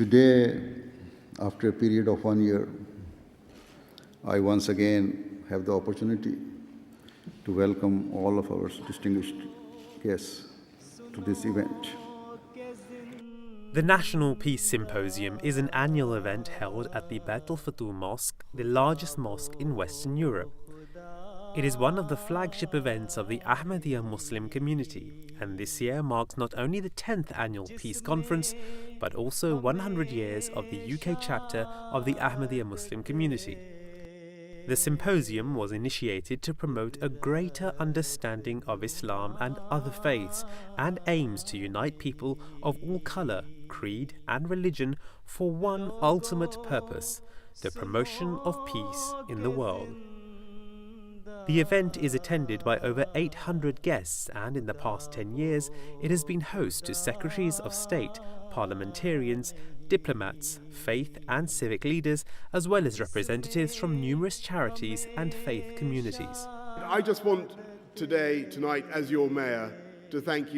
Today, after a period of 1 year, I once again have the opportunity to welcome all of our distinguished guests to this event. The National Peace Symposium is an annual event held at the Beit al-Futuh Mosque, the largest mosque in Western Europe. It is one of the flagship events of the Ahmadiyya Muslim community, and this year marks not only the 10th annual Peace Conference, but also 100 years of the UK chapter of the Ahmadiyya Muslim community. The symposium was initiated to promote a greater understanding of Islam and other faiths, and aims to unite people of all colour, creed and religion for one ultimate purpose: the promotion of peace in the world. The event is attended by over 800 guests, and in the past 10 years it has been host to Secretaries of State, parliamentarians, diplomats, faith and civic leaders, as well as representatives from numerous charities and faith communities. I just want tonight, as your mayor, to thank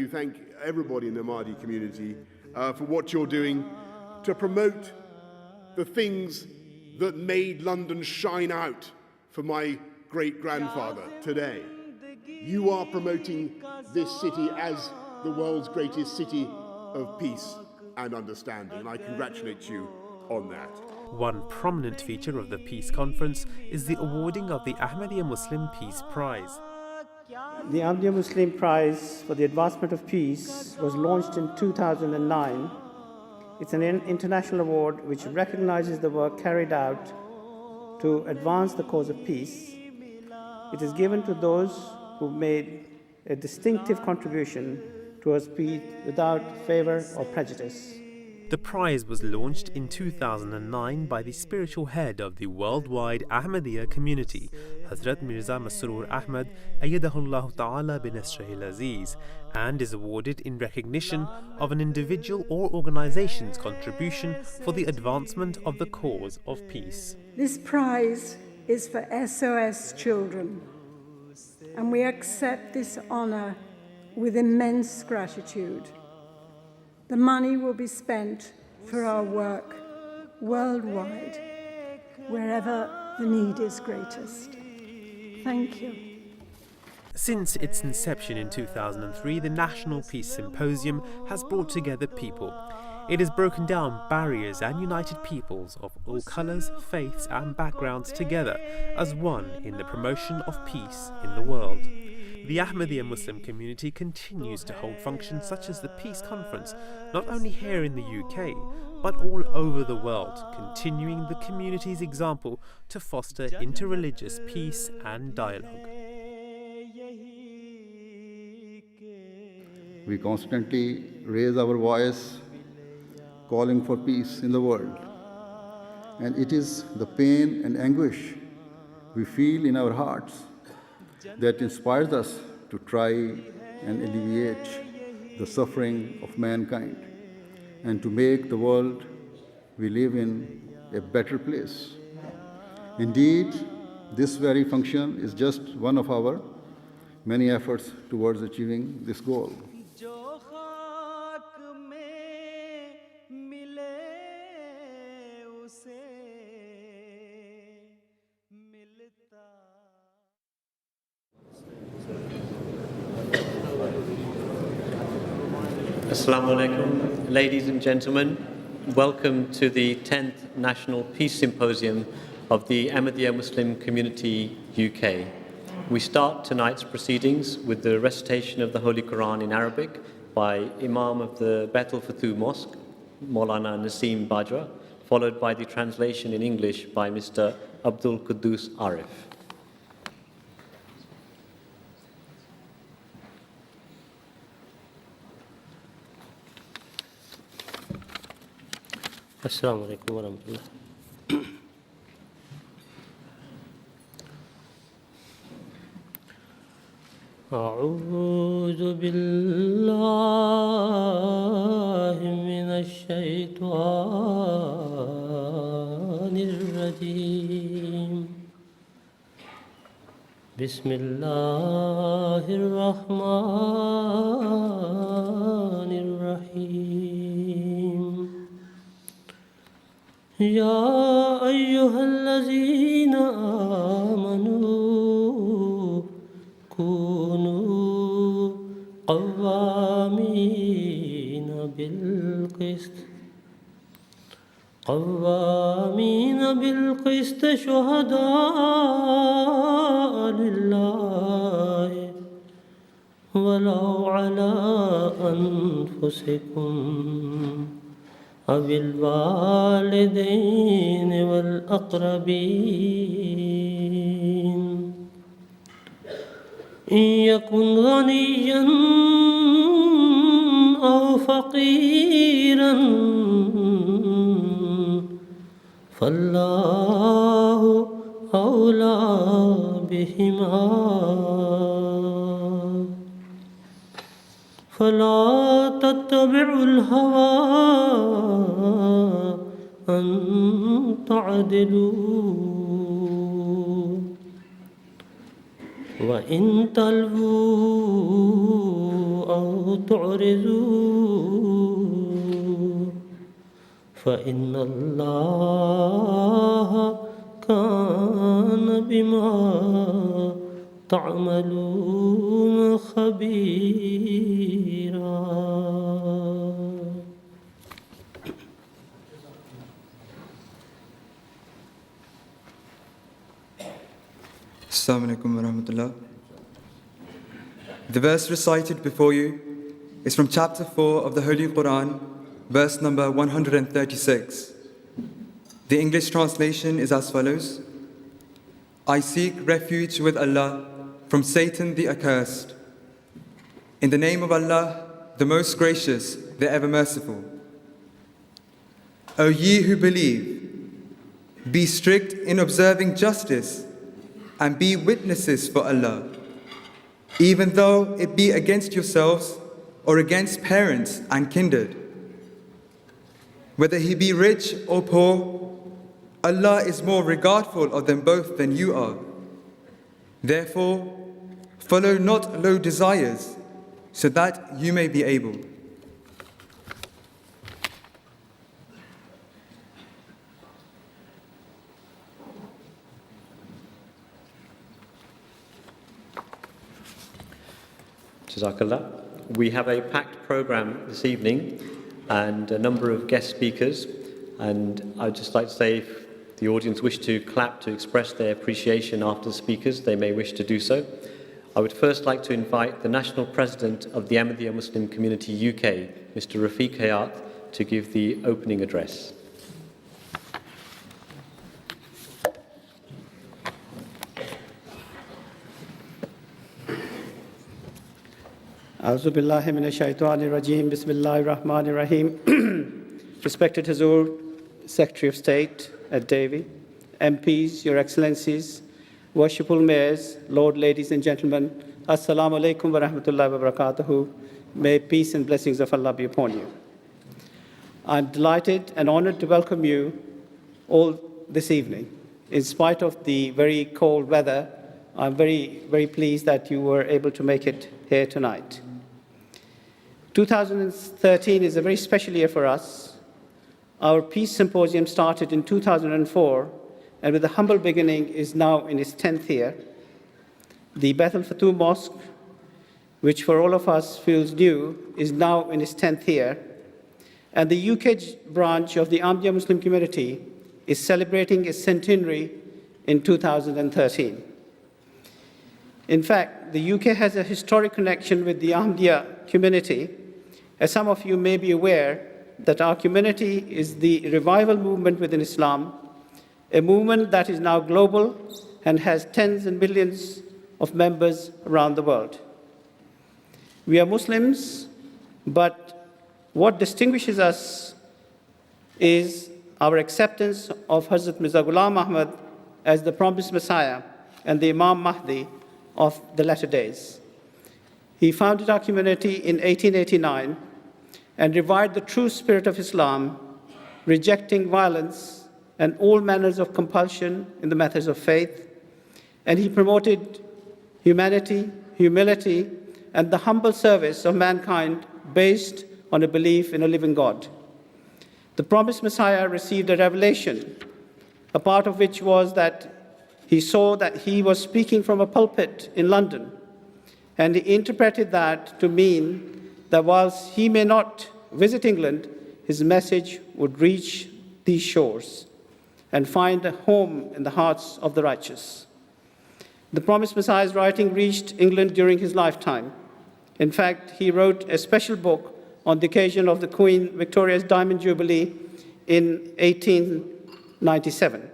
everybody in the Ahmadi community for what you're doing to promote the things that made London shine out for my great-grandfather today. You are promoting this city as the world's greatest city of peace and understanding, and I congratulate you on that. One prominent feature of the Peace Conference is the awarding of the Ahmadiyya Muslim Peace Prize. The Ahmadiyya Muslim Prize for the Advancement of Peace was launched in 2009. It's an international award which recognizes the work carried out to advance the cause of peace. It is given to those who made a distinctive contribution towards peace without favor or prejudice. The prize was launched in 2009 by the spiritual head of the worldwide Ahmadiyya community, Hazrat Mirza Masroor Ahmad Ayyadahullah Ta'ala bin Nasrihil Aziz, and is awarded in recognition of an individual or organization's contribution for the advancement of the cause of peace. This prize is for SOS children, and we accept this honor with immense gratitude. The money will be spent for our work worldwide, wherever the need is greatest. Thank you. Since its inception in 2003, the National Peace Symposium has brought together people. It has broken down barriers and united peoples of all colours, faiths and backgrounds together as one in the promotion of peace in the world. The Ahmadiyya Muslim community continues to hold functions such as the Peace Conference, not only here in the UK, but all over the world, continuing the community's example to foster interreligious peace and dialogue. We constantly raise our voice calling for peace in the world. And it is the pain and anguish we feel in our hearts that inspires us to try and alleviate the suffering of mankind and to make the world we live in a better place. Indeed, this very function is just one of our many efforts towards achieving this goal. Assalamu alaikum, ladies and gentlemen. Welcome to the 10th National Peace Symposium of the Ahmadiyya Muslim Community UK. We start tonight's proceedings with the recitation of the Holy Quran in Arabic by Imam of the Beit al-Futuh Mosque, Maulana Naseem Bajwa, followed by the translation in English by Mr. Abdul Quddus Arif. Assalamu alaikum wa rahmatullah. أعوذ بالله من الشيطان الرجيم بسم الله الرحمن الرحيم يا أيها الذين آمنوا كونوا قوامين بالقسط شهداء لله ولو على أنفسكم أو الوالدين والأقربين إن يكن غنيا أو فقيرا فالله أولى بهما فلا تتبعوا الهوى أن تعدلوا وإن تلووا أو تعرضوا فإن الله كان بما تعملون خبيرا. Assalamu alaikum wa rahmatullah. The verse recited before you is from chapter 4 of the Holy Quran, verse number 136. The English translation is as follows: I seek refuge with Allah from Satan the accursed. In the name of Allah, the most gracious, the ever merciful. O ye who believe, be strict in observing justice and be witnesses for Allah, even though it be against yourselves or against parents and kindred. Whether he be rich or poor, Allah is more regardful of them both than you are. Therefore, follow not low desires, so that you may be able. Jazakallah. We have a packed program this evening and a number of guest speakers, and I'd just like to say if the audience wish to clap to express their appreciation after the speakers, they may wish to do so. I would first like to invite the National President of the Ahmadiyya Muslim Community UK, Mr. Rafiq Hayat, to give the opening address. A'udhu billahi minash shaitanir rajeem. Bismillahir Rahmanir Rahim. Respected Hazur, Secretary of State at Davy, MPs, Your Excellencies, Worshipful Mayors, Lord, ladies and gentlemen, Assalamu alaikum wa rahmatullahi wa barakatuhu. May peace and blessings of Allah be upon you. I'm delighted and honored to welcome you all this evening. In spite of the very cold weather, I'm very, very pleased that you were able to make it here tonight. 2013 is a very special year for us. Our Peace Symposium started in 2004, and with a humble beginning is now in its 10th year. The Beth al-Fatou Mosque, which for all of us feels new, is now in its 10th year. And the UK branch of the Ahmadiyya Muslim community is celebrating its centenary in 2013. In fact, the UK has a historic connection with the Ahmadiyya community, as some of you may be aware that our community is the revival movement within Islam, a movement that is now global and has tens and millions of members around the world. We are Muslims, but what distinguishes us is our acceptance of Hazrat Mirza Ghulam Ahmad as the promised Messiah and the Imam Mahdi of the latter days. He founded our community in 1889 and revived the true spirit of Islam, rejecting violence and all manners of compulsion in the matters of faith. And he promoted humanity, humility, and the humble service of mankind based on a belief in a living God. The promised Messiah received a revelation, a part of which was that he saw that he was speaking from a pulpit in London, and he interpreted that to mean that whilst he may not visit England, his message would reach these shores and find a home in the hearts of the righteous. The promised Messiah's writing reached England during his lifetime. In fact, he wrote a special book on the occasion of the Queen Victoria's Diamond Jubilee in 1897.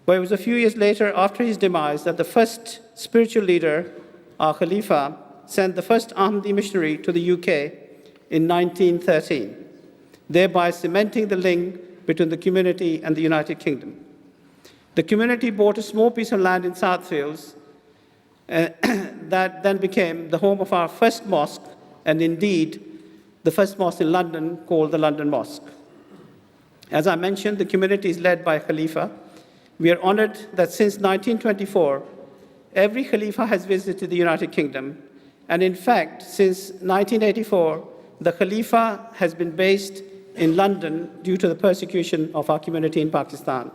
But it was a few years later, after his demise, that the first spiritual leader, our Khalifa, sent the first Ahmadi missionary to the UK in 1913, thereby cementing the link between the community and the United Kingdom. The community bought a small piece of land in Southfields that then became the home of our first mosque, and indeed the first mosque in London, called the London Mosque. As I mentioned, the community is led by Khalifa. We are honored that since 1924, every Khalifa has visited the United Kingdom, and in fact, since 1984, the Khalifa has been based in London due to the persecution of our community in Pakistan.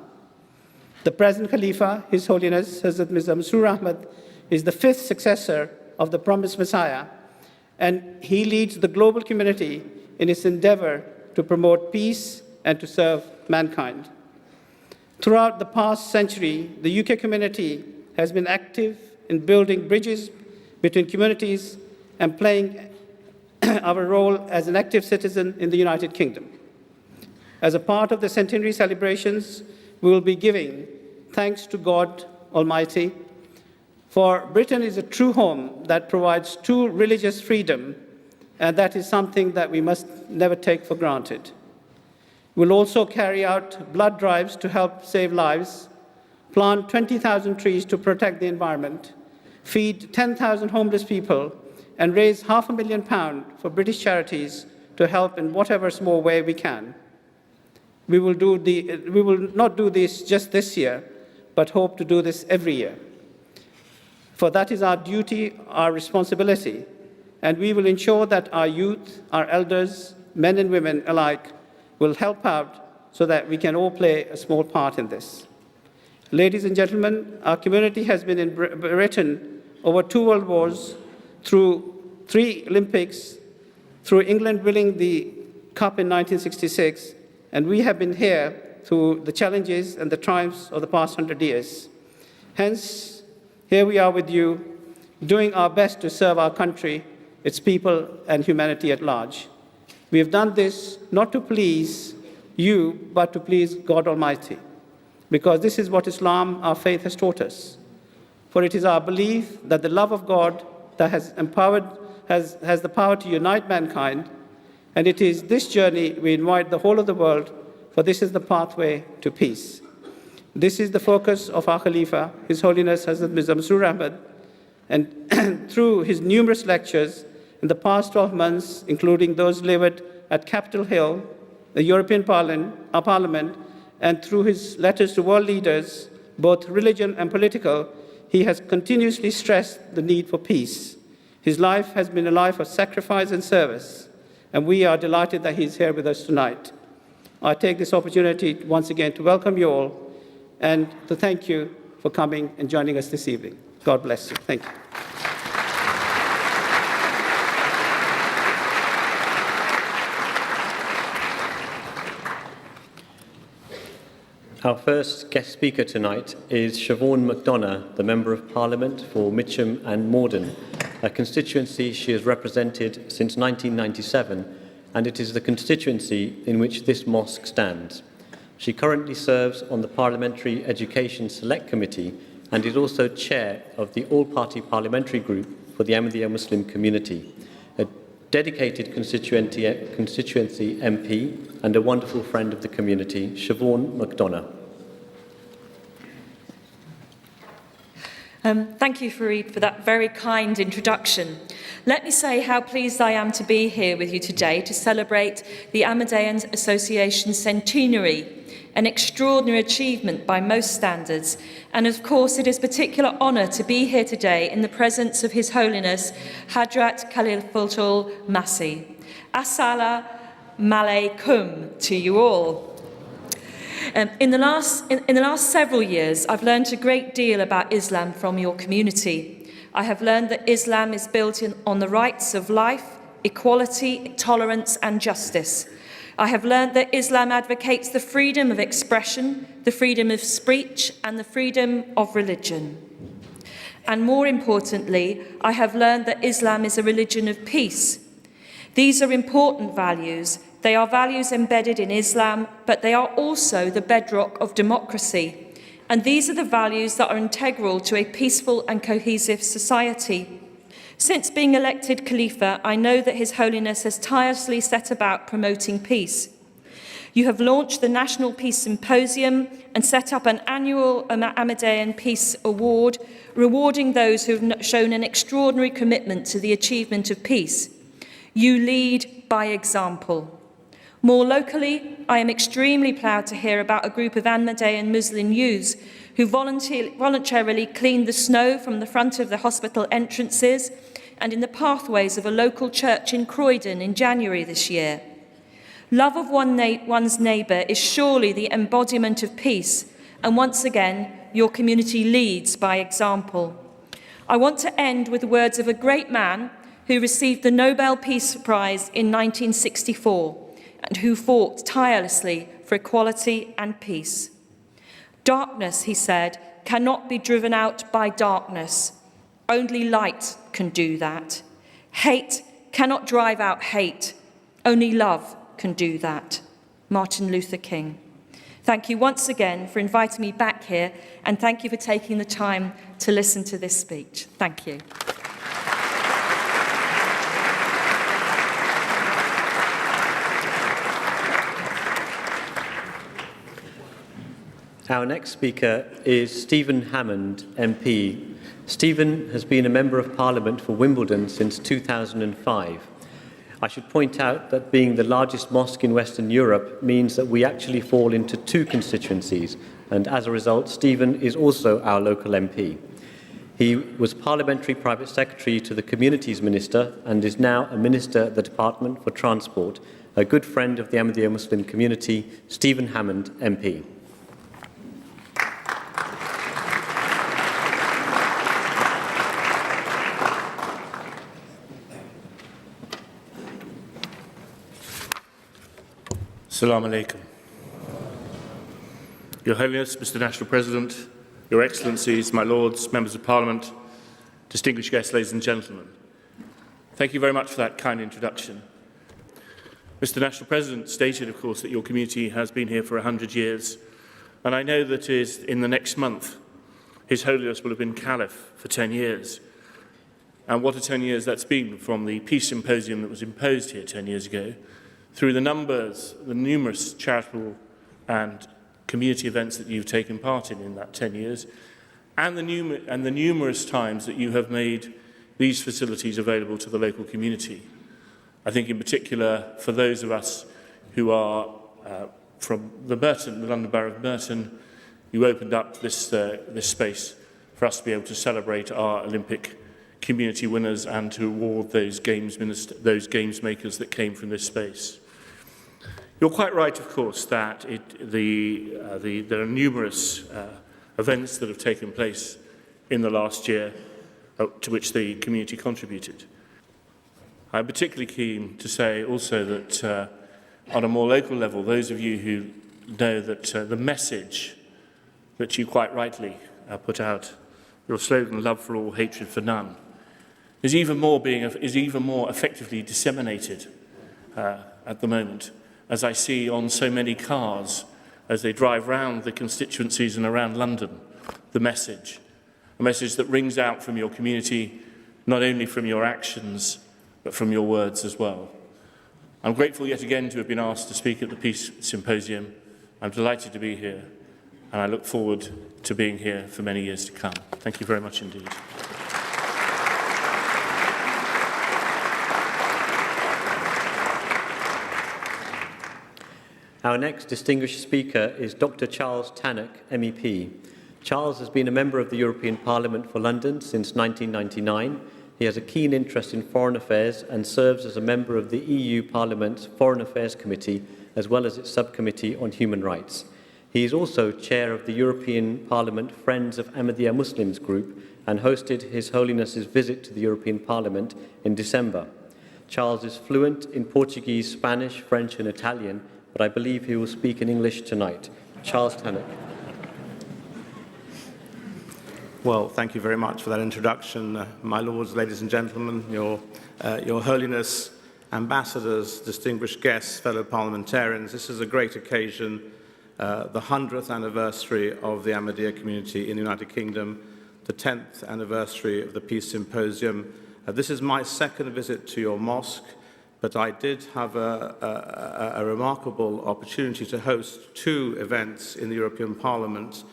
The present Khalifa, His Holiness Hazrat Mirza Masroor Ahmad, is the fifth successor of the promised Messiah, and he leads the global community in its endeavor to promote peace and to serve mankind. Throughout the past century, the UK community has been active in building bridges between communities and playing our role as an active citizen in the United Kingdom. As a part of the centenary celebrations, we will be giving thanks to God Almighty, for Britain is a true home that provides true religious freedom, and that is something that we must never take for granted. We'll also carry out blood drives to help save lives, plant 20,000 trees to protect the environment, feed 10,000 homeless people, and raise £500,000 for British charities to help in whatever small way we can. We will not do this just this year, but hope to do this every year. For that is our duty, our responsibility, and we will ensure that our youth, our elders, men and women alike, will help out so that we can all play a small part in this. Ladies and gentlemen, our community has been in Britain over 2 world wars, through 3 Olympics, through England winning the Cup in 1966, and we have been here through the challenges and the triumphs of the past 100 years. Hence, here we are with you, doing our best to serve our country, its people, and humanity at large. We have done this not to please you, but to please God Almighty, because this is what Islam, our faith, has taught us. For it is our belief that the love of God that has the power to unite mankind, and it is this journey we invite the whole of the world, for this is the pathway to peace. This is the focus of our Khalifa, His Holiness Hazrat Mirza Masroor Ahmad, and through his numerous lectures in the past 12 months, including those delivered at Capitol Hill, the European Parliament, and through his letters to world leaders, both religion and political, he has continuously stressed the need for peace. His life has been a life of sacrifice and service, and we are delighted that he is here with us tonight. I take this opportunity once again to welcome you all and to thank you for coming and joining us this evening. God bless you. Thank you. Our first guest speaker tonight is Siobhan McDonough, the Member of Parliament for Mitcham and Morden, a constituency she has represented since 1997, and it is the constituency in which this mosque stands. She currently serves on the Parliamentary Education Select Committee and is also chair of the All-Party Parliamentary Group for the Ahmadiyya Muslim Community, a dedicated constituency MP and a wonderful friend of the community, Siobhan McDonough. Thank you, Fareed, for that very kind introduction. Let me say how pleased I am to be here with you today to celebrate the Ahmadiyya Association centenary, an extraordinary achievement by most standards, and of course it is a particular honour to be here today in the presence of His Holiness Hadrat Khalifatul Masih. As-Salah Malaikum to you all. In the last several years, I've learned a great deal about Islam from your community. I have learned that Islam is built on the rights of life, equality, tolerance and justice. I have learned that Islam advocates the freedom of expression, the freedom of speech and the freedom of religion. And more importantly, I have learned that Islam is a religion of peace. These are important values. They are values embedded in Islam, but they are also the bedrock of democracy. And these are the values that are integral to a peaceful and cohesive society. Since being elected Khalifa, I know that His Holiness has tirelessly set about promoting peace. You have launched the National Peace Symposium and set up an annual Ahmadiyyan Peace Award, rewarding those who have shown an extraordinary commitment to the achievement of peace. You lead by example. More locally, I am extremely proud to hear about a group of Ahmadiyya Muslim youths who voluntarily cleaned the snow from the front of the hospital entrances and in the pathways of a local church in Croydon in January this year. Love of one's neighbour is surely the embodiment of peace, and once again, your community leads by example. I want to end with the words of a great man who received the Nobel Peace Prize in 1964 and who fought tirelessly for equality and peace. Darkness, he said, cannot be driven out by darkness. Only light can do that. Hate cannot drive out hate. Only love can do that. Martin Luther King. Thank you once again for inviting me back here, and thank you for taking the time to listen to this speech. Thank you. Our next speaker is Stephen Hammond, MP. Stephen has been a Member of Parliament for Wimbledon since 2005. I should point out that being the largest mosque in Western Europe means that we actually fall into two constituencies, and as a result, Stephen is also our local MP. He was Parliamentary Private Secretary to the Communities Minister and is now a Minister at the Department for Transport, a good friend of the Ahmadiyya Muslim community, Stephen Hammond, MP. Assalamu alaikum. Your Holiness, Mr. National President, Your Excellencies, my Lords, Members of Parliament, distinguished guests, ladies and gentlemen. Thank you very much for that kind introduction. Mr. National President stated, of course, that your community has been here for 100 years, and I know that in the next month, His Holiness will have been Caliph for 10 years. And what a 10 years that's been from the Peace Symposium that was imposed here 10 years ago, through the numerous charitable and community events that you've taken part in that 10 years, and the numerous times that you have made these facilities available to the local community. I think in particular for those of us who are from the London Borough of Merton, you opened up this space for us to be able to celebrate our Olympic community winners and to award those games makers that came from this space. You're quite right, of course, that there are numerous events that have taken place in the last year to which the community contributed. I'm particularly keen to say also that on a more local level, those of you who know that the message that you quite rightly put out, your slogan, love for all, hatred for none, is even more effectively disseminated at the moment, as I see on so many cars as they drive round the constituencies and around London, a message that rings out from your community, not only from your actions, but from your words as well. I'm grateful yet again to have been asked to speak at the Peace Symposium. I'm delighted to be here, and I look forward to being here for many years to come. Thank you very much indeed. Our next distinguished speaker is Dr. Charles Tannock, MEP. Charles has been a member of the European Parliament for London since 1999. He has a keen interest in foreign affairs and serves as a member of the EU Parliament's Foreign Affairs Committee, as well as its subcommittee on human rights. He is also chair of the European Parliament Friends of Ahmadiyya Muslims group and hosted His Holiness's visit to the European Parliament in December. Charles is fluent in Portuguese, Spanish, French and Italian, but I believe he will speak in English tonight. Charles Tannock. Well, thank you very much for that introduction. My lords, ladies and gentlemen, your Holiness, ambassadors, distinguished guests, fellow parliamentarians, this is a great occasion, the 100th anniversary of the Ahmadiyya community in the United Kingdom, the 10th anniversary of the Peace Symposium. This is my second visit to your mosque, but I did have a remarkable opportunity to host two events in the European Parliament,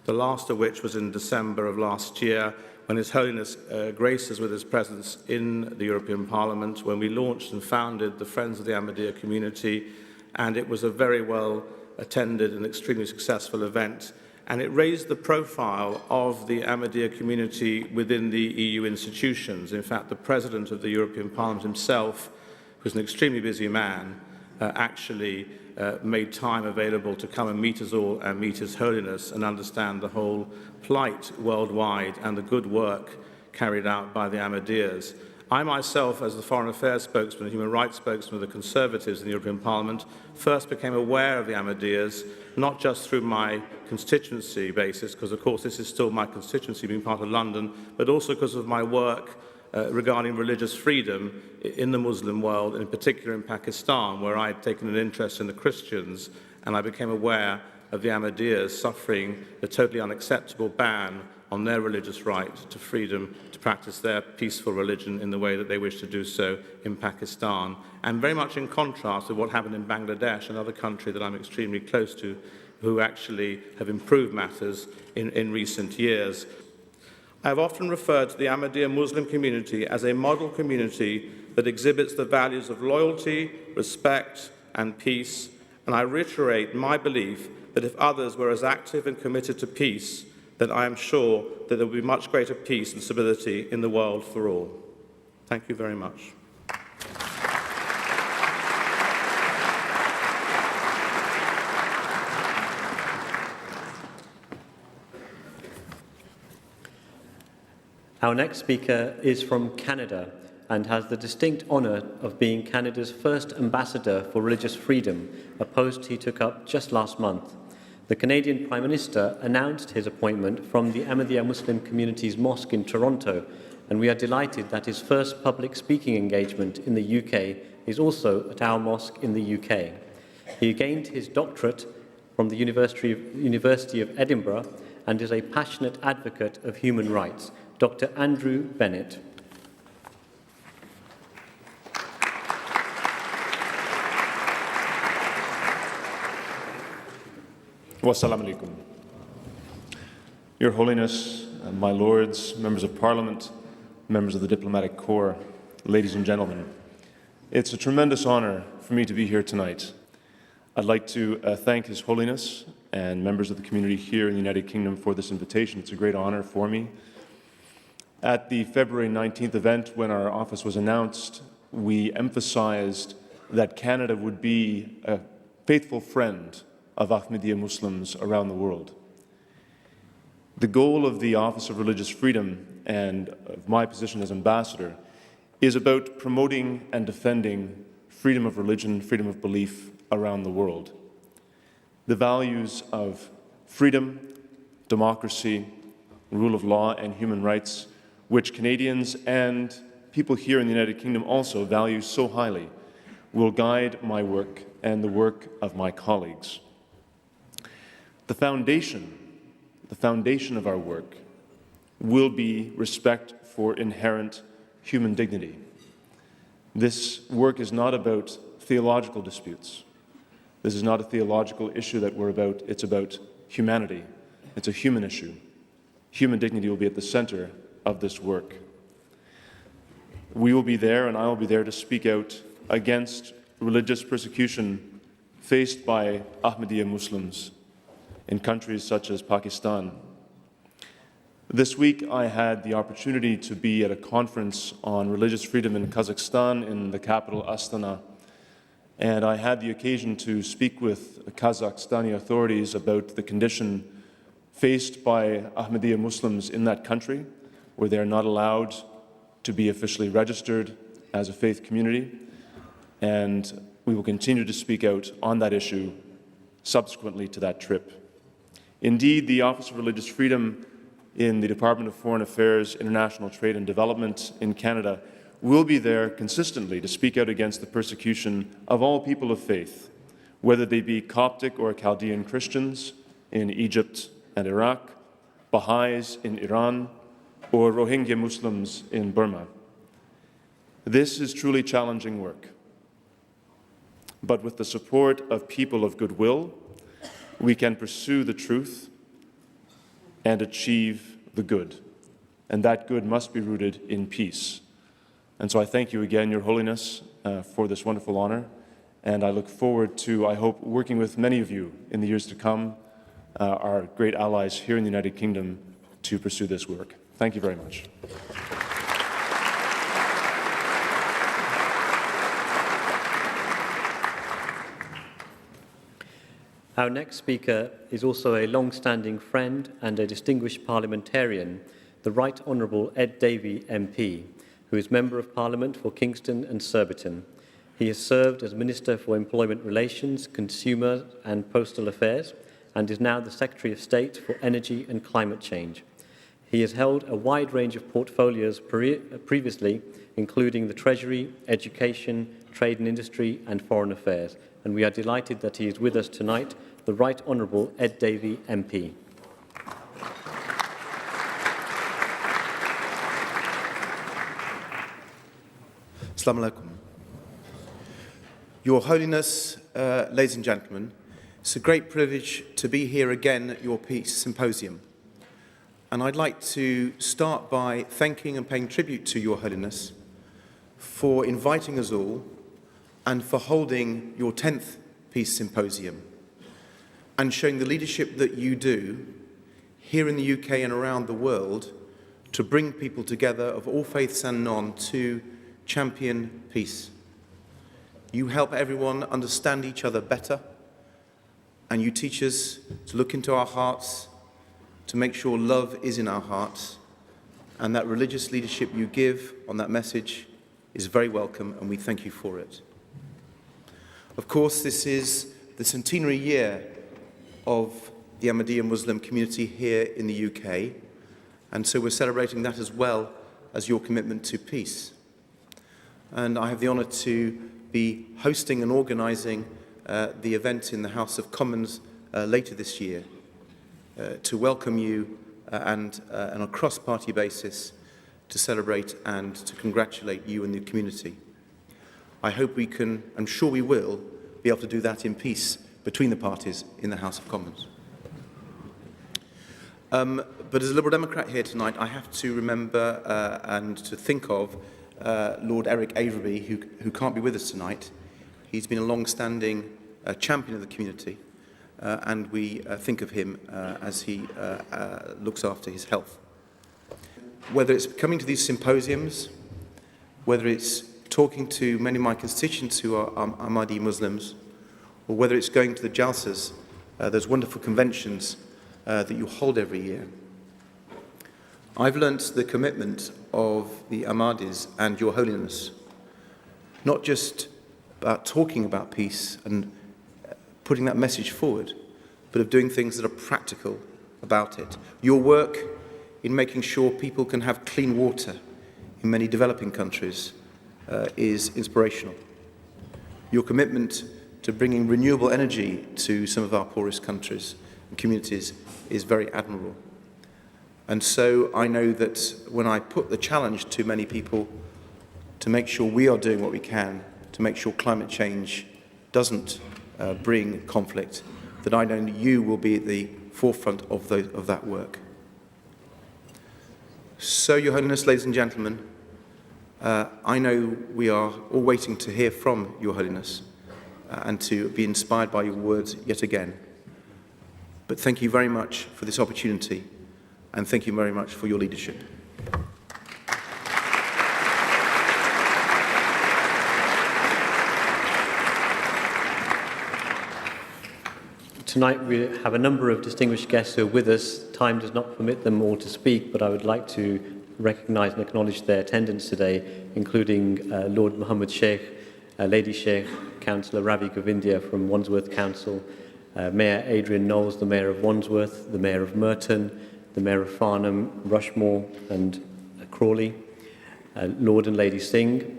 the last of which was in December of last year, when His Holiness graced us with his presence in the European Parliament, when we launched and founded the Friends of the Ahmadiyya community, and it was a very well attended and extremely successful event, and it raised the profile of the Ahmadiyya community within the EU institutions. In fact, the President of the European Parliament himself, who's an extremely busy man, actually made time available to come and meet us all and meet His Holiness and understand the whole plight worldwide and the good work carried out by the Ahmadiyyas. I myself, as the Foreign Affairs spokesman and Human Rights spokesman of the Conservatives in the European Parliament, first became aware of the Ahmadiyyas, not just through my constituency basis, because of course this is still my constituency being part of London, but also because of my work regarding religious freedom in the Muslim world, and in particular in Pakistan, where I had taken an interest in the Christians, and I became aware of the Ahmadiyyas suffering a totally unacceptable ban on their religious right to freedom to practice their peaceful religion in the way that they wish to do so in Pakistan, and very much in contrast with what happened in Bangladesh, another country that I'm extremely close to, who actually have improved matters in recent years. I have often referred to the Ahmadiyya Muslim community as a model community that exhibits the values of loyalty, respect, and peace, and I reiterate my belief that if others were as active and committed to peace, then I am sure that there will be much greater peace and stability in the world for all. Thank you very much. Our next speaker is from Canada and has the distinct honour of being Canada's first ambassador for religious freedom, a post he took up just last month. The Canadian Prime Minister announced his appointment from the Ahmadiyya Muslim community's mosque in Toronto, and we are delighted that his first public speaking engagement in the UK is also at our mosque in the UK. He gained his doctorate from the University of Edinburgh and is a passionate advocate of human rights. Dr. Andrew Bennett. Wassalamu alaikum. Your Holiness, my lords, members of Parliament, members of the Diplomatic Corps, ladies and gentlemen, it's a tremendous honor for me to be here tonight. I'd like to thank His Holiness and members of the community here in the United Kingdom for this invitation. It's a great honor for me. At the February 19th event, when our office was announced, we emphasized that Canada would be a faithful friend of Ahmadiyya Muslims around the world. The goal of the Office of Religious Freedom and of my position as ambassador is about promoting and defending freedom of religion, freedom of belief around the world. The values of freedom, democracy, rule of law, and human rights, which Canadians and people here in the United Kingdom also value so highly, will guide my work and the work of my colleagues. The foundation of our work will be respect for inherent human dignity. This work is not about theological disputes. This is not a theological issue that we're about. It's about humanity. It's a human issue. Human dignity will be at the center of this work. We will be there, and I will be there to speak out against religious persecution faced by Ahmadiyya Muslims in countries such as Pakistan. This week, I had the opportunity to be at a conference on religious freedom in Kazakhstan in the capital, Astana. And I had the occasion to speak with Kazakhstani authorities about the condition faced by Ahmadiyya Muslims in that country, where they are not allowed to be officially registered as a faith community. And we will continue to speak out on that issue subsequently to that trip. Indeed, the Office of Religious Freedom in the Department of Foreign Affairs, International Trade and Development in Canada will be there consistently to speak out against the persecution of all people of faith, whether they be Coptic or Chaldean Christians in Egypt and Iraq, Baha'is in Iran, or Rohingya Muslims in Burma. This is truly challenging work. But with the support of people of goodwill, we can pursue the truth and achieve the good. And that good must be rooted in peace. And so I thank you again, Your Holiness, for this wonderful honor. And I look forward to, I hope, working with many of you in the years to come, our great allies here in the United Kingdom, to pursue this work. Thank you very much. Our next speaker is also a long-standing friend and a distinguished parliamentarian, the Right Honourable Ed Davey MP, who is Member of Parliament for Kingston and Surbiton. He has served as Minister for Employment Relations, Consumer and Postal Affairs, and is now the Secretary of State for Energy and Climate Change. He has held a wide range of portfolios previously, including the Treasury, Education, Trade and Industry, and Foreign Affairs. And we are delighted that he is with us tonight, the Right Honourable Ed Davey MP. Assalamu alaikum. Your Holiness, ladies and gentlemen, it's a great privilege to be here again at your Peace Symposium. And I'd like to start by thanking and paying tribute to Your Holiness for inviting us all and for holding your 10th Peace Symposium and showing the leadership that you do here in the UK and around the world to bring people together of all faiths and none to champion peace. You help everyone understand each other better, and you teach us to look into our hearts, to make sure love is in our hearts, and that religious leadership you give on that message is very welcome, and we thank you for it. Of course, this is the centenary year of the Ahmadiyya Muslim community here in the UK, and so we're celebrating that as well as your commitment to peace. And I have the honour to be hosting and organising the event in the House of Commons later this year to welcome you and on a cross-party basis to celebrate and to congratulate you and the community. I hope we can, I'm sure we will, be able to do that in peace between the parties in the House of Commons. But as a Liberal Democrat here tonight, I have to remember and to think of Lord Eric Avery, who can't be with us tonight. He's been a long-standing champion of the community, and we think of him as he looks after his health. Whether it's coming to these symposiums, whether it's talking to many of my constituents who are Ahmadi Muslims, or whether it's going to the Jalsas, those wonderful conventions that you hold every year, I've learnt the commitment of the Ahmadis and Your Holiness, not just about talking about peace and putting that message forward, but of doing things that are practical about it. Your work in making sure people can have clean water in many developing countries is inspirational. Your commitment to bringing renewable energy to some of our poorest countries and communities is very admirable. And so I know that when I put the challenge to many people to make sure we are doing what we can to make sure climate change doesn't bring conflict, that I know you will be at the forefront of that work. So, Your Holiness, ladies and gentlemen, I know we are all waiting to hear from Your Holiness and to be inspired by your words yet again. But thank you very much for this opportunity, and thank you very much for your leadership. Tonight we have a number of distinguished guests who are with us. Time does not permit them all to speak, but I would like to recognise and acknowledge their attendance today, including Lord Muhammad Sheikh, Lady Sheikh, Councillor Ravi Govindia from Wandsworth Council, Mayor Adrian Knowles, the Mayor of Wandsworth, the Mayor of Merton, the Mayor of Farnham, Rushmore and Crawley, Lord and Lady Singh,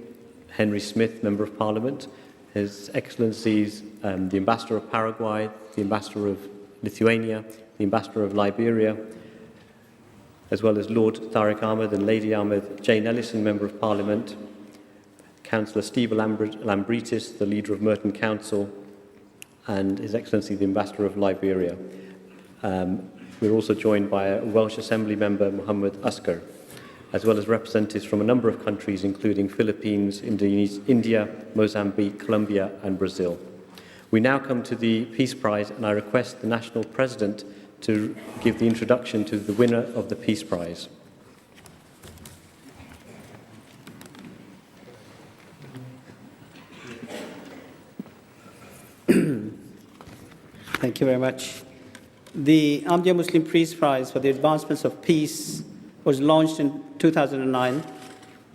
Henry Smith, Member of Parliament, His Excellencies the Ambassador of Paraguay, the Ambassador of Lithuania, the Ambassador of Liberia, as well as Lord Tariq Ahmed and Lady Ahmed, Jane Ellison, Member of Parliament, Councillor Steve Lambritis, the Leader of Merton Council, and His Excellency the Ambassador of Liberia. We're also joined by a Welsh Assembly member, Muhammad Askar, as well as representatives from a number of countries, including Philippines, India, Mozambique, Colombia, and Brazil. We now come to the Peace Prize, and I request the National President to give the introduction to the winner of the Peace Prize. Thank you very much. The Ahmadiyya Muslim Peace Prize for the Advancements of Peace was launched in 2009.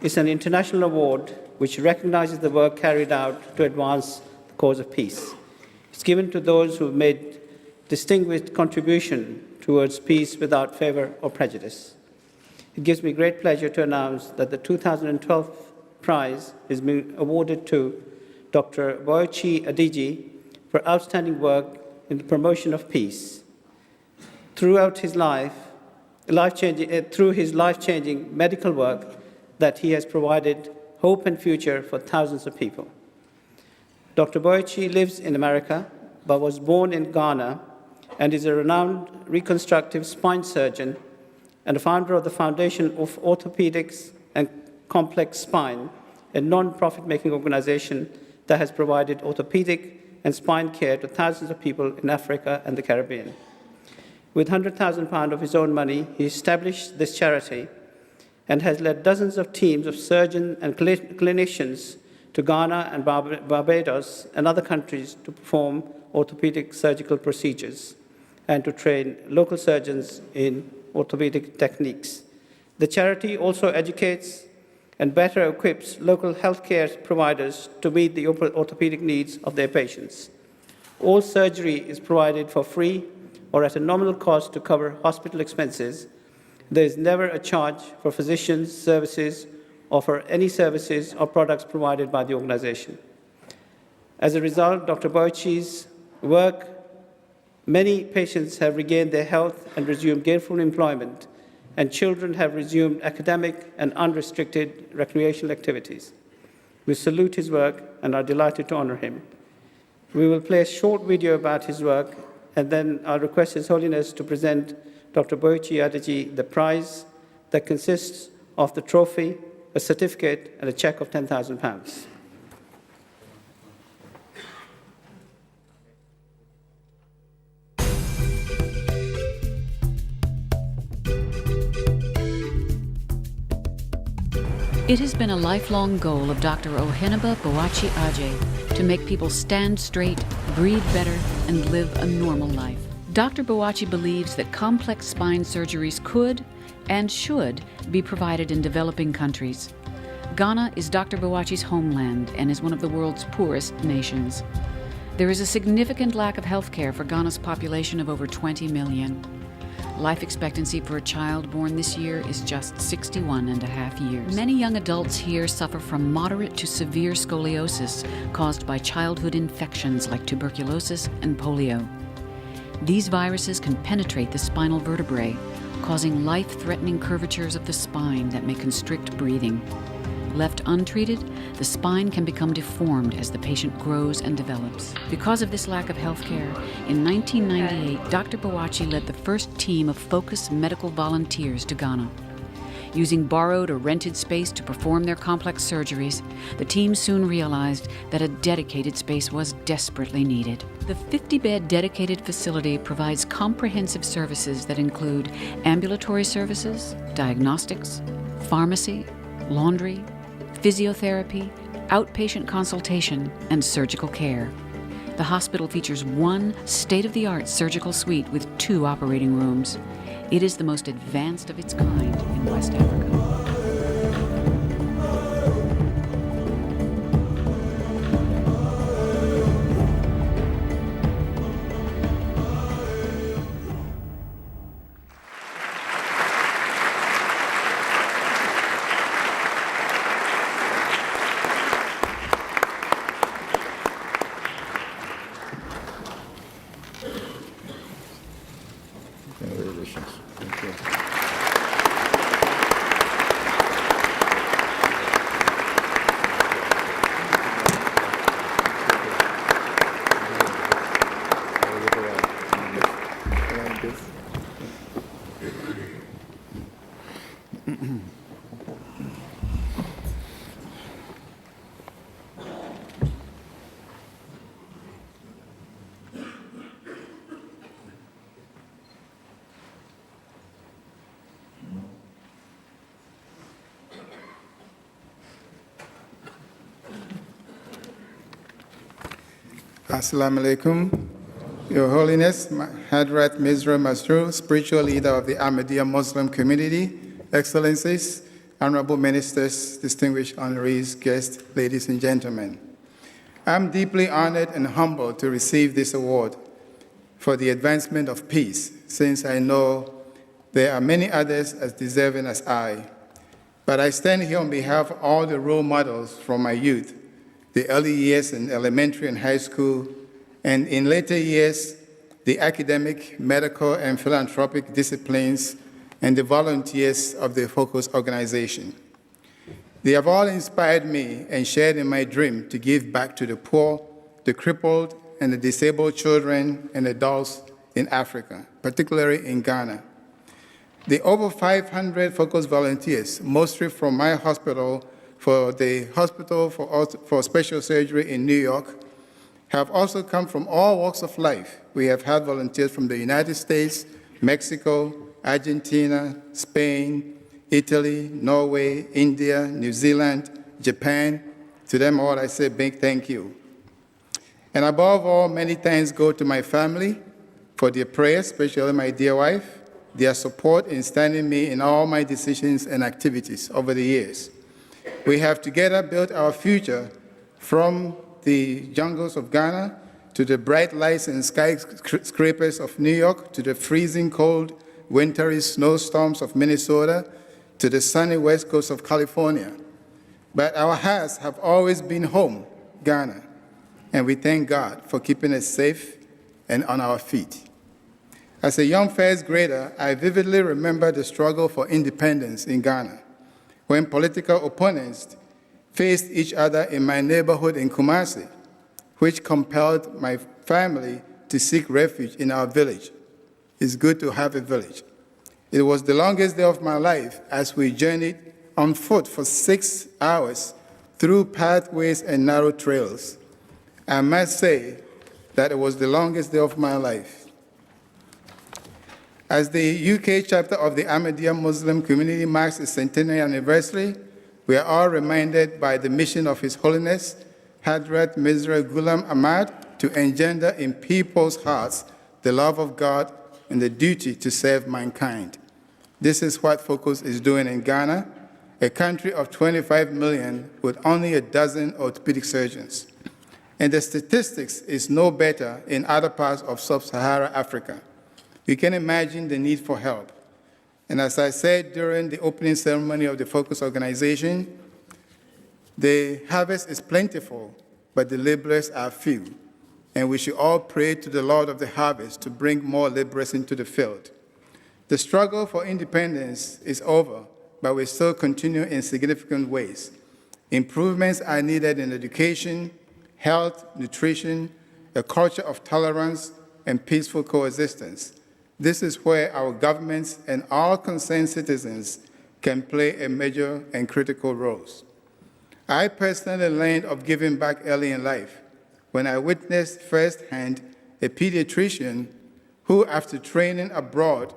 It's an international award which recognizes the work carried out to advance the cause of peace. It's given to those who have made distinguished contribution towards peace without favor or prejudice. It gives me great pleasure to announce that the 2012 prize is being awarded to Dr. Boychi Adiji for outstanding work in the promotion of peace. Throughout his through his life-changing medical work, that he has provided hope and future for thousands of people. Dr. Boychi lives in America, but was born in Ghana and is a renowned reconstructive spine surgeon and a founder of the Foundation of Orthopedics and Complex Spine, a non-profit making organization that has provided orthopedic and spine care to thousands of people in Africa and the Caribbean. With £100,000 of his own money, he established this charity and has led dozens of teams of surgeons and clinicians to Ghana and Barbados and other countries to perform orthopedic surgical procedures and to train local surgeons in orthopedic techniques. The charity also educates and better equips local healthcare providers to meet the orthopedic needs of their patients. All surgery is provided for free or at a nominal cost to cover hospital expenses. There is never a charge for physicians' services or for any services or products provided by the organization. As a result, Dr. Boychi's work, many patients have regained their health and resumed gainful employment, and children have resumed academic and unrestricted recreational activities. We salute his work and are delighted to honor him. We will play a short video about his work, and then I'll request His Holiness to present Dr. Boychi Adiji the prize that consists of the trophy, a certificate, and a cheque of £10,000. It has been a lifelong goal of Dr. Oheneba Boakye Adjei to make people stand straight, breathe better, and live a normal life. Dr. Boakye believes that complex spine surgeries could and should be provided in developing countries. Ghana is Dr. Boakye's homeland and is one of the world's poorest nations. There is a significant lack of health care for Ghana's population of over 20 million. Life expectancy for a child born this year is just 61.5 years. Many young adults here suffer from moderate to severe scoliosis caused by childhood infections like tuberculosis and polio. These viruses can penetrate the spinal vertebrae, causing life-threatening curvatures of the spine that may constrict breathing. Left untreated, the spine can become deformed as the patient grows and develops. Because of this lack of health care, in 1998, Dr. Boakye led the first team of focused medical volunteers to Ghana. Using borrowed or rented space to perform their complex surgeries, the team soon realized that a dedicated space was desperately needed. The 50-bed dedicated facility provides comprehensive services that include ambulatory services, diagnostics, pharmacy, laundry, physiotherapy, outpatient consultation, and surgical care. The hospital features one state-of-the-art surgical suite with 2 operating rooms. It is the most advanced of its kind in West Africa. Congratulations. Thank you. Assalamu alaikum. Your Holiness, Hadrat Mizra Masroor, spiritual leader of the Ahmadiyya Muslim community, Excellencies, Honorable Ministers, distinguished honorees, guests, ladies and gentlemen. I'm deeply honored and humbled to receive this award for the advancement of peace, since I know there are many others as deserving as I. But I stand here on behalf of all the role models from my youth, the early years in elementary and high school, and in later years, the academic, medical, and philanthropic disciplines, and the volunteers of the Focus organization. They have all inspired me and shared in my dream to give back to the poor, the crippled, and the disabled children and adults in Africa, particularly in Ghana. The over 500 Focus volunteers, mostly from my hospital, for the Hospital for Special Surgery in New York, have also come from all walks of life. We have had volunteers from the United States, Mexico, Argentina, Spain, Italy, Norway, India, New Zealand, Japan. To them all, I say big thank you. And above all, many thanks go to my family for their prayers, especially my dear wife, their support in standing me in all my decisions and activities over the years. We have together built our future from the jungles of Ghana to the bright lights and skyscrapers of New York, to the freezing cold, wintry snowstorms of Minnesota, to the sunny west coast of California. But our hearts have always been home, Ghana, and we thank God for keeping us safe and on our feet. As a young first grader, I vividly remember the struggle for independence in Ghana, when political opponents faced each other in my neighborhood in Kumasi, which compelled my family to seek refuge in our village. It's good to have a village. It was the longest day of my life as we journeyed on foot for 6 hours through pathways and narrow trails. I must say that it was the longest day of my life. As the UK chapter of the Ahmadiyya Muslim community marks its centenary anniversary, we are all reminded by the mission of His Holiness, Hadrat Mirza Ghulam Ahmad, to engender in people's hearts the love of God and the duty to serve mankind. This is what Focus is doing in Ghana, a country of 25 million with only a dozen orthopedic surgeons. And the statistics is no better in other parts of sub-Saharan Africa. You can imagine the need for help. And as I said during the opening ceremony of the Focus organization, the harvest is plentiful, but the laborers are few. And we should all pray to the Lord of the harvest to bring more laborers into the field. The struggle for independence is over, but we still continue in significant ways. Improvements are needed in education, health, nutrition, a culture of tolerance, and peaceful coexistence. This is where our governments and all concerned citizens can play a major and critical role. I personally learned of giving back early in life when I witnessed firsthand a pediatrician who, after training abroad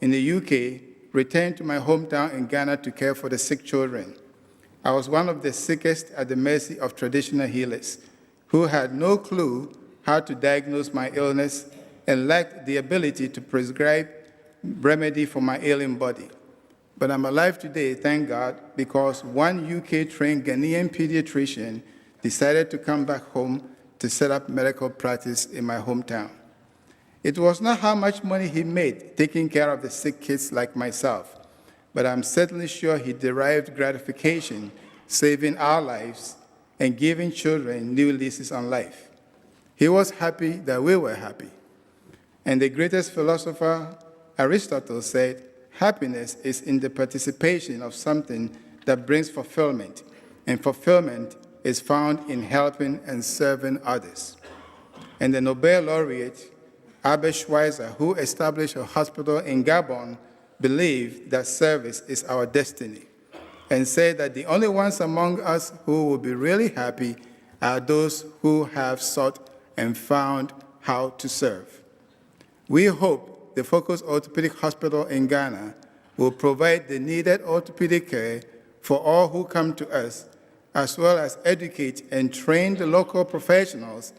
in the UK, returned to my hometown in Ghana to care for the sick children. I was one of the sickest at the mercy of traditional healers who had no clue how to diagnose my illness and lacked the ability to prescribe remedy for my ailing body. But I'm alive today, thank God, because one UK-trained Ghanaian pediatrician decided to come back home to set up medical practice in my hometown. It was not how much money he made taking care of the sick kids like myself, but I'm certainly sure he derived gratification saving our lives and giving children new leases on life. He was happy that we were happy. And the greatest philosopher, Aristotle, said, happiness is in the participation of something that brings fulfillment, and fulfillment is found in helping and serving others. And the Nobel laureate, Albert Schweitzer, who established a hospital in Gabon, believed that service is our destiny and said that the only ones among us who will be really happy are those who have sought and found how to serve. We hope the Focus Orthopedic Hospital in Ghana will provide the needed orthopedic care for all who come to us, as well as educate and train the local professionals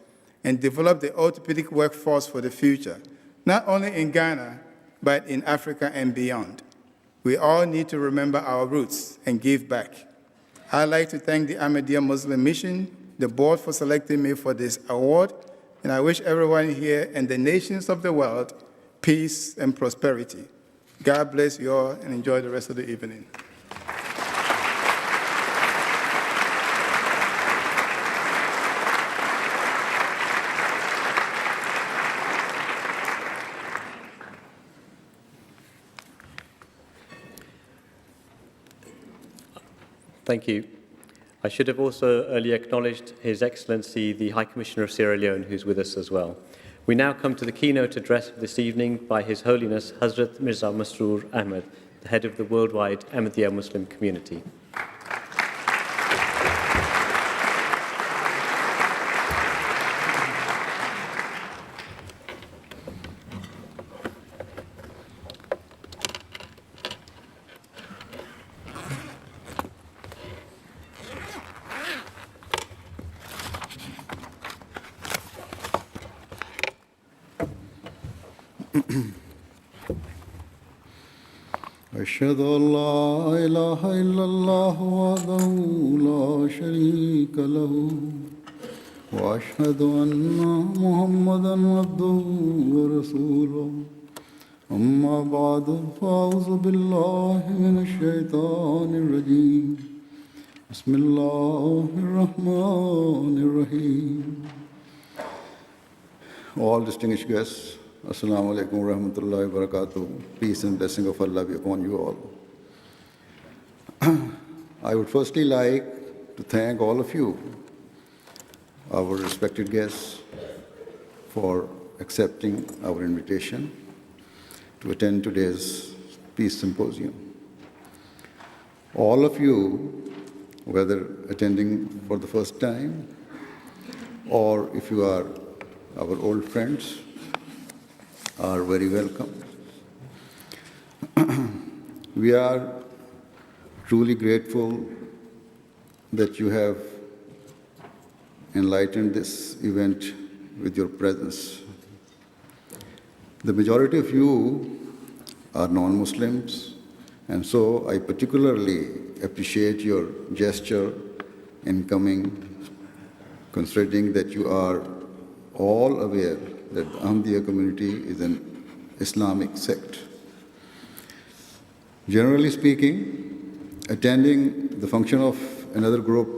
and develop the orthopedic workforce for the future, not only in Ghana, but in Africa and beyond. We all need to remember our roots and give back. I'd like to thank the Ahmadiyya Muslim Mission, the board for selecting me for this award, and I wish everyone here and the nations of the world peace and prosperity. God bless you all and enjoy the rest of the evening. Thank you. I should have also earlier acknowledged His Excellency, the High Commissioner of Sierra Leone, who's with us as well. We now come to the keynote address of this evening by His Holiness Hazrat Mirza Masroor Ahmad, the head of the worldwide Ahmadiyya Muslim community. أشهد أن لا إله إلا الله وحده لا شريك له وأشهد أن محمدا عبده ورسوله أما بعد فأعوذ بالله من الشيطان الرجيم بسم الله الرحمن الرحيم. All distinguished guests, Assalamu alaikum wa rahmatullahi wa barakatuh. Peace and blessing of Allah be upon you all. I would firstly like to thank all of you, our respected guests, for accepting our invitation to attend today's Peace Symposium. All of you, whether attending for the first time or if you are our old friends, are very welcome. We are truly grateful that you have enlightened this event with your presence. The majority of you are non-Muslims, and so I particularly appreciate your gesture in coming, considering that you are all aware that the Ahmadiyya community is an Islamic sect. Generally speaking, attending the function of another group,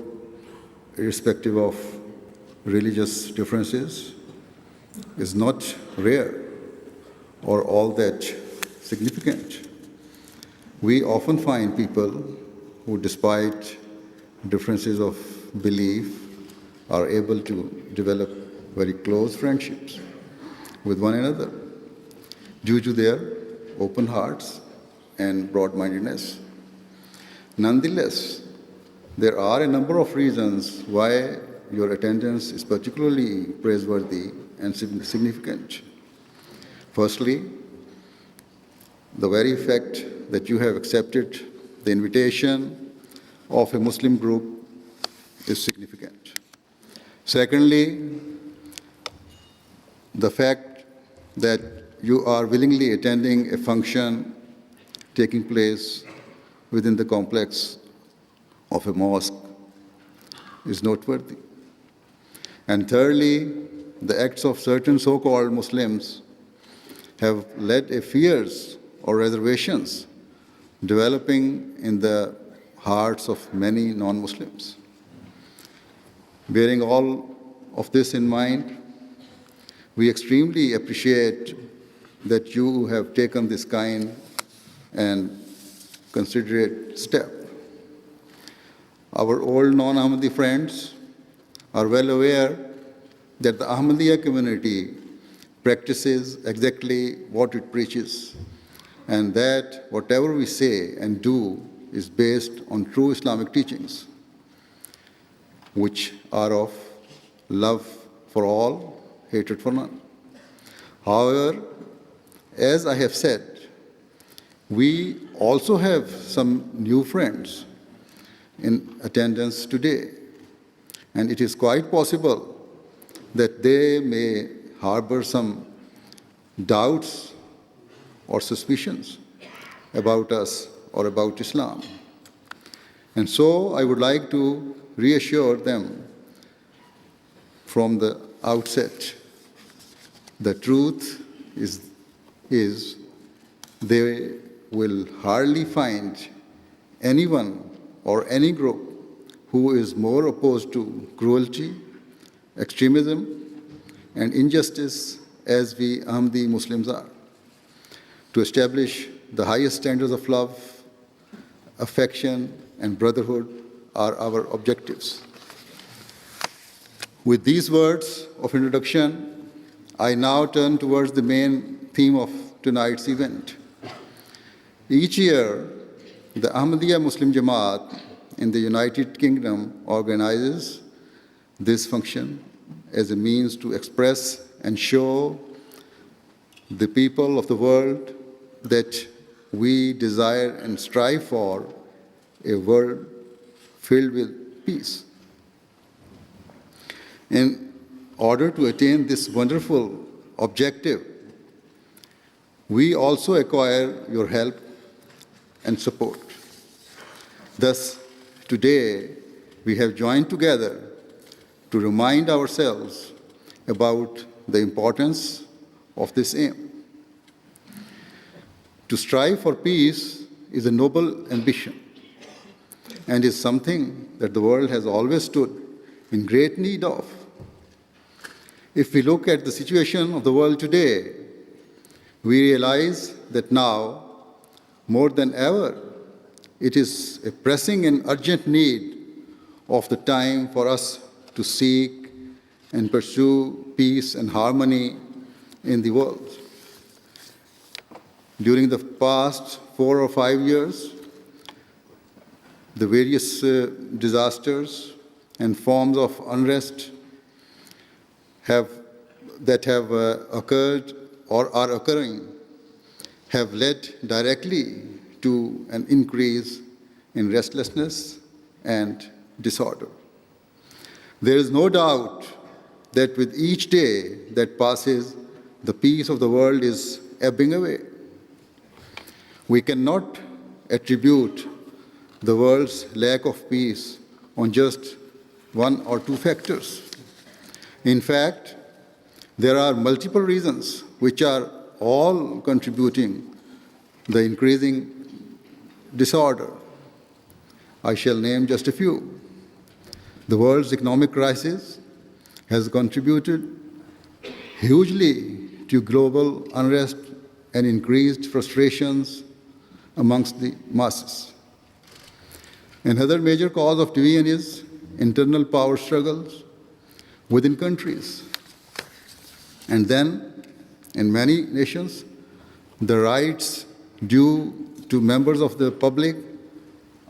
irrespective of religious differences, is not rare or all that significant. We often find people who, despite differences of belief, are able to develop very close friendships with one another due to their open hearts and broad-mindedness. Nonetheless, there are a number of reasons why your attendance is particularly praiseworthy and significant. Firstly, the very fact that you have accepted the invitation of a Muslim group is significant. Secondly, the fact that you are willingly attending a function taking place within the complex of a mosque is noteworthy. And thirdly, the acts of certain so-called Muslims have led a fears or reservations developing in the hearts of many non-Muslims. Bearing all of this in mind, we extremely appreciate that you have taken this kind and considerate step. Our old non-Ahmadi friends are well aware that the Ahmadiyya community practices exactly what it preaches, and that whatever we say and do is based on true Islamic teachings, which are of love for all, hatred for none. However, as I have said, we also have some new friends in attendance today, and it is quite possible that they may harbor some doubts or suspicions about us or about Islam. And so I would like to reassure them from the outset. The truth is they will hardly find anyone or any group who is more opposed to cruelty, extremism, and injustice as we Ahmadi Muslims are. To establish the highest standards of love, affection, and brotherhood are our objectives. With these words of introduction, I now turn towards the main theme of tonight's event. Each year, the Ahmadiyya Muslim Jamat in the United Kingdom organizes this function as a means to express and show the people of the world that we desire and strive for a world filled with peace. In order to attain this wonderful objective, we also acquire your help and support. Thus, today, we have joined together to remind ourselves about the importance of this aim. To strive for peace is a noble ambition and is something that the world has always stood in great need of. If we look at the situation of the world today, we realize that now, more than ever, it is a pressing and urgent need of the time for us to seek and pursue peace and harmony in the world. During the past 4 or 5 years, the various disasters and forms of unrest that have occurred or are occurring have led directly to an increase in restlessness and disorder. There is no doubt that with each day that passes, the peace of the world is ebbing away. We cannot attribute the world's lack of peace on just 1 or 2 factors. In fact, there are multiple reasons which are all contributing the increasing disorder. I shall name just a few. The world's economic crisis has contributed hugely to global unrest and increased frustrations amongst the masses. Another major cause of division is internal power struggles within countries. And then, in many nations, the rights due to members of the public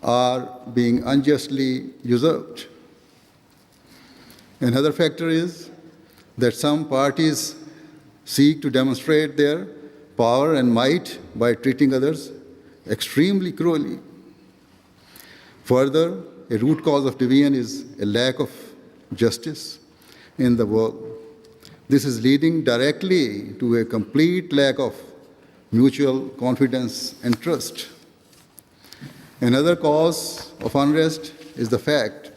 are being unjustly usurped. Another factor is that some parties seek to demonstrate their power and might by treating others extremely cruelly. Further, a root cause of division is a lack of justice in the world. This is leading directly to a complete lack of mutual confidence and trust. Another cause of unrest is the fact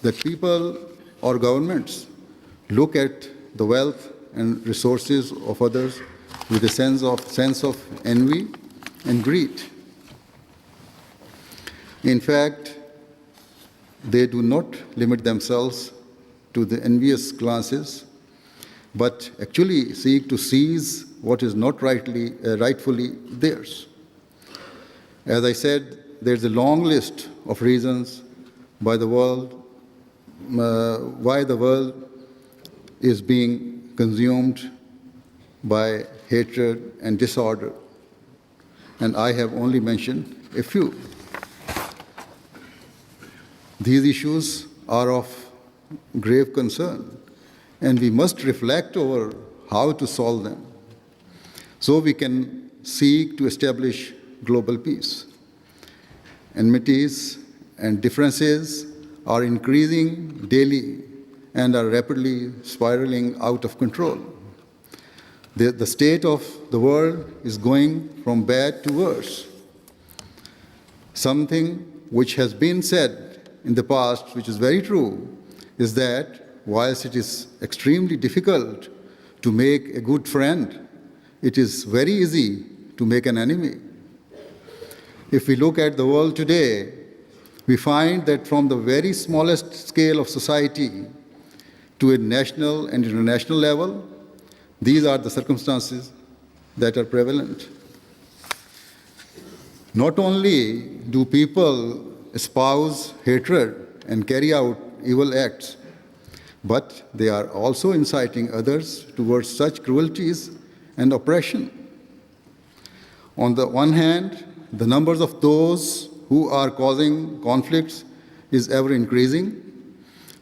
that people or governments look at the wealth and resources of others with a sense of envy and greed. In fact, they do not limit themselves to the envious glances, but actually seek to seize what is not rightfully theirs. As I said, there's a long list of reasons why the world is being consumed by hatred and disorder, and I have only mentioned a few. These issues are of grave concern, and we must reflect over how to solve them so we can seek to establish global peace. Enmities and differences are increasing daily and are rapidly spiraling out of control. The state of the world is going from bad to worse. Something which has been said in the past, which is very true, is that whilst it is extremely difficult to make a good friend, it is very easy to make an enemy. If we look at the world today, we find that from the very smallest scale of society to a national and international level, these are the circumstances that are prevalent. Not only do people espouse hatred and carry out evil acts, but they are also inciting others towards such cruelties and oppression. On the one hand, the numbers of those who are causing conflicts is ever increasing,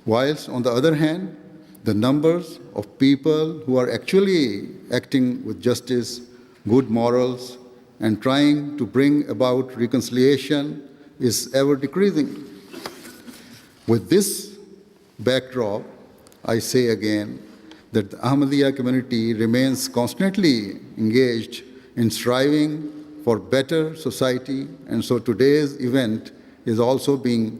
whilst on the other hand, the numbers of people who are actually acting with justice, good morals, and trying to bring about reconciliation is ever decreasing. With this backdrop, I say again that the Ahmadiyya community remains constantly engaged in striving for better society, and so today's event is also being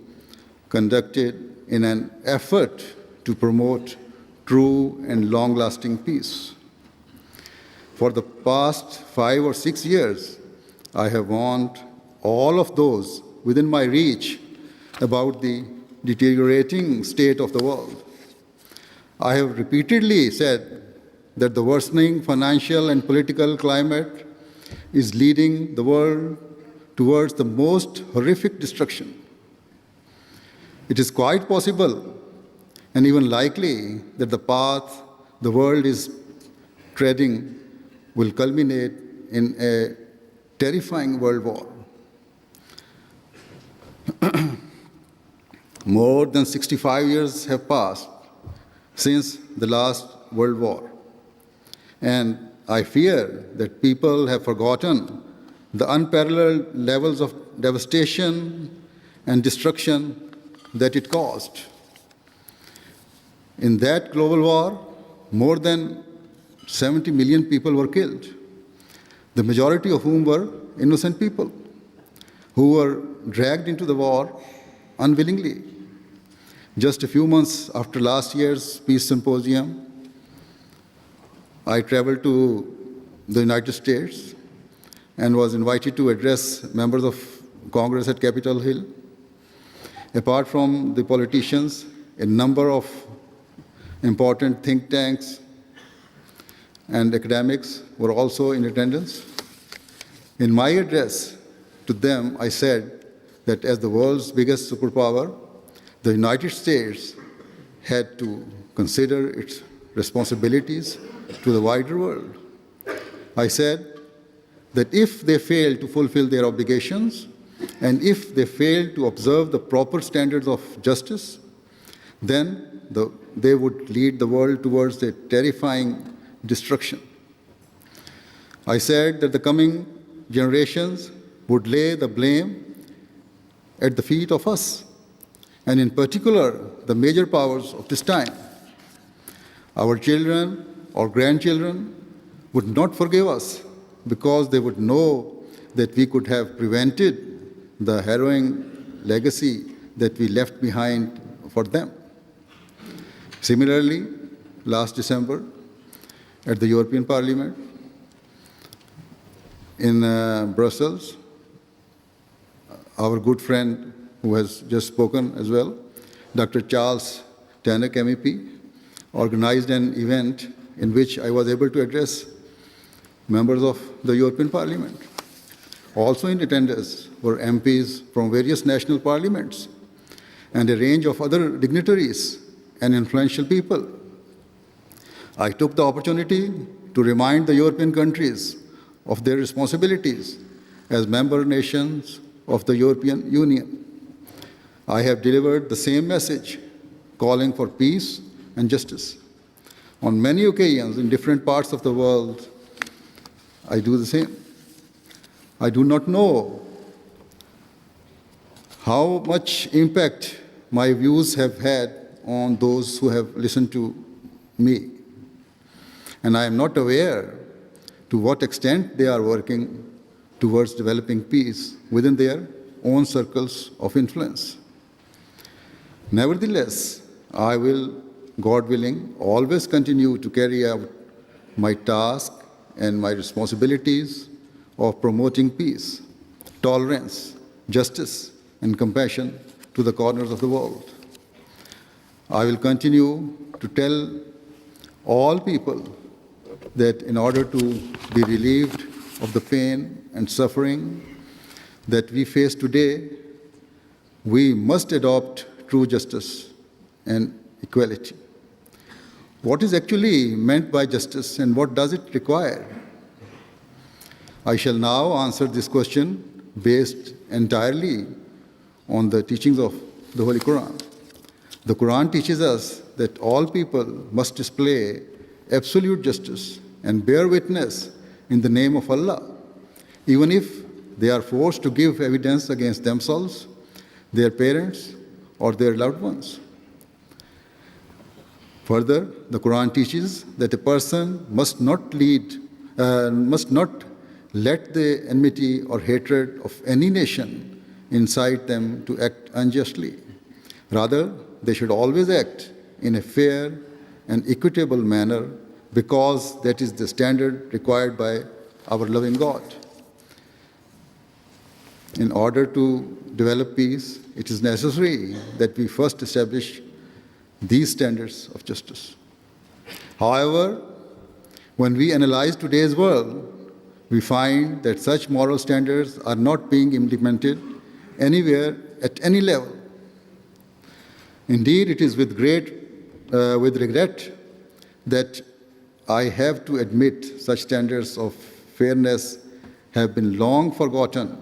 conducted in an effort to promote true and long-lasting peace. For the past 5 or 6 years, I have warned all of those within my reach about the deteriorating state of the world. I have repeatedly said that the worsening financial and political climate is leading the world towards the most horrific destruction. It is quite possible and even likely that the path the world is treading will culminate in a terrifying world war. More than 65 years have passed since the last World War, and I fear that people have forgotten the unparalleled levels of devastation and destruction that it caused. In that global war, more than 70 million people were killed, the majority of whom were innocent people who were dragged into the war unwillingly. Just a few months after last year's Peace Symposium, I traveled to the United States and was invited to address members of Congress at Capitol Hill. Apart from the politicians, a number of important think tanks and academics were also in attendance. In my address to them, I said that as the world's biggest superpower, the United States had to consider its responsibilities to the wider world. I said that if they fail to fulfill their obligations, And if they fail to observe the proper standards of justice, then they would lead the world towards a terrifying destruction. I said that the coming generations would lay the blame at the feet of us, and in particular, the major powers of this time. Our children or grandchildren would not forgive us because they would know that we could have prevented the harrowing legacy that we left behind for them. Similarly, last December, at the European Parliament in Brussels, our good friend who has just spoken as well, Dr. Charles Tannock, MEP, organized an event in which I was able to address members of the European Parliament. Also in attendance were MPs from various national parliaments and a range of other dignitaries and influential people. I took the opportunity to remind the European countries of their responsibilities as member nations of the European Union. I have delivered the same message, calling for peace and justice. On many occasions in different parts of the world, I do the same. I do not know how much impact my views have had on those who have listened to me. And I am not aware to what extent they are working towards developing peace within their own circles of influence. Nevertheless, I will, God willing, always continue to carry out my task and my responsibilities of promoting peace, tolerance, justice, and compassion to the corners of the world. I will continue to tell all people that in order to be relieved of the pain and suffering that we face today, we must adopt true justice and equality. What is actually meant by justice and what does it require? I shall now answer this question based entirely on the teachings of the Holy Quran. The Quran teaches us that all people must display absolute justice and bear witness in the name of Allah, even if they are forced to give evidence against themselves, their parents, or their loved ones. Further, the Quran teaches that a person must not let the enmity or hatred of any nation incite them to act unjustly. Rather, they should always act in a fair and equitable manner because that is the standard required by our loving God. In order to develop peace, it is necessary that we first establish these standards of justice. However, when we analyze today's world, we find that such moral standards are not being implemented anywhere at any level. Indeed, it is with regret that I have to admit such standards of fairness have been long forgotten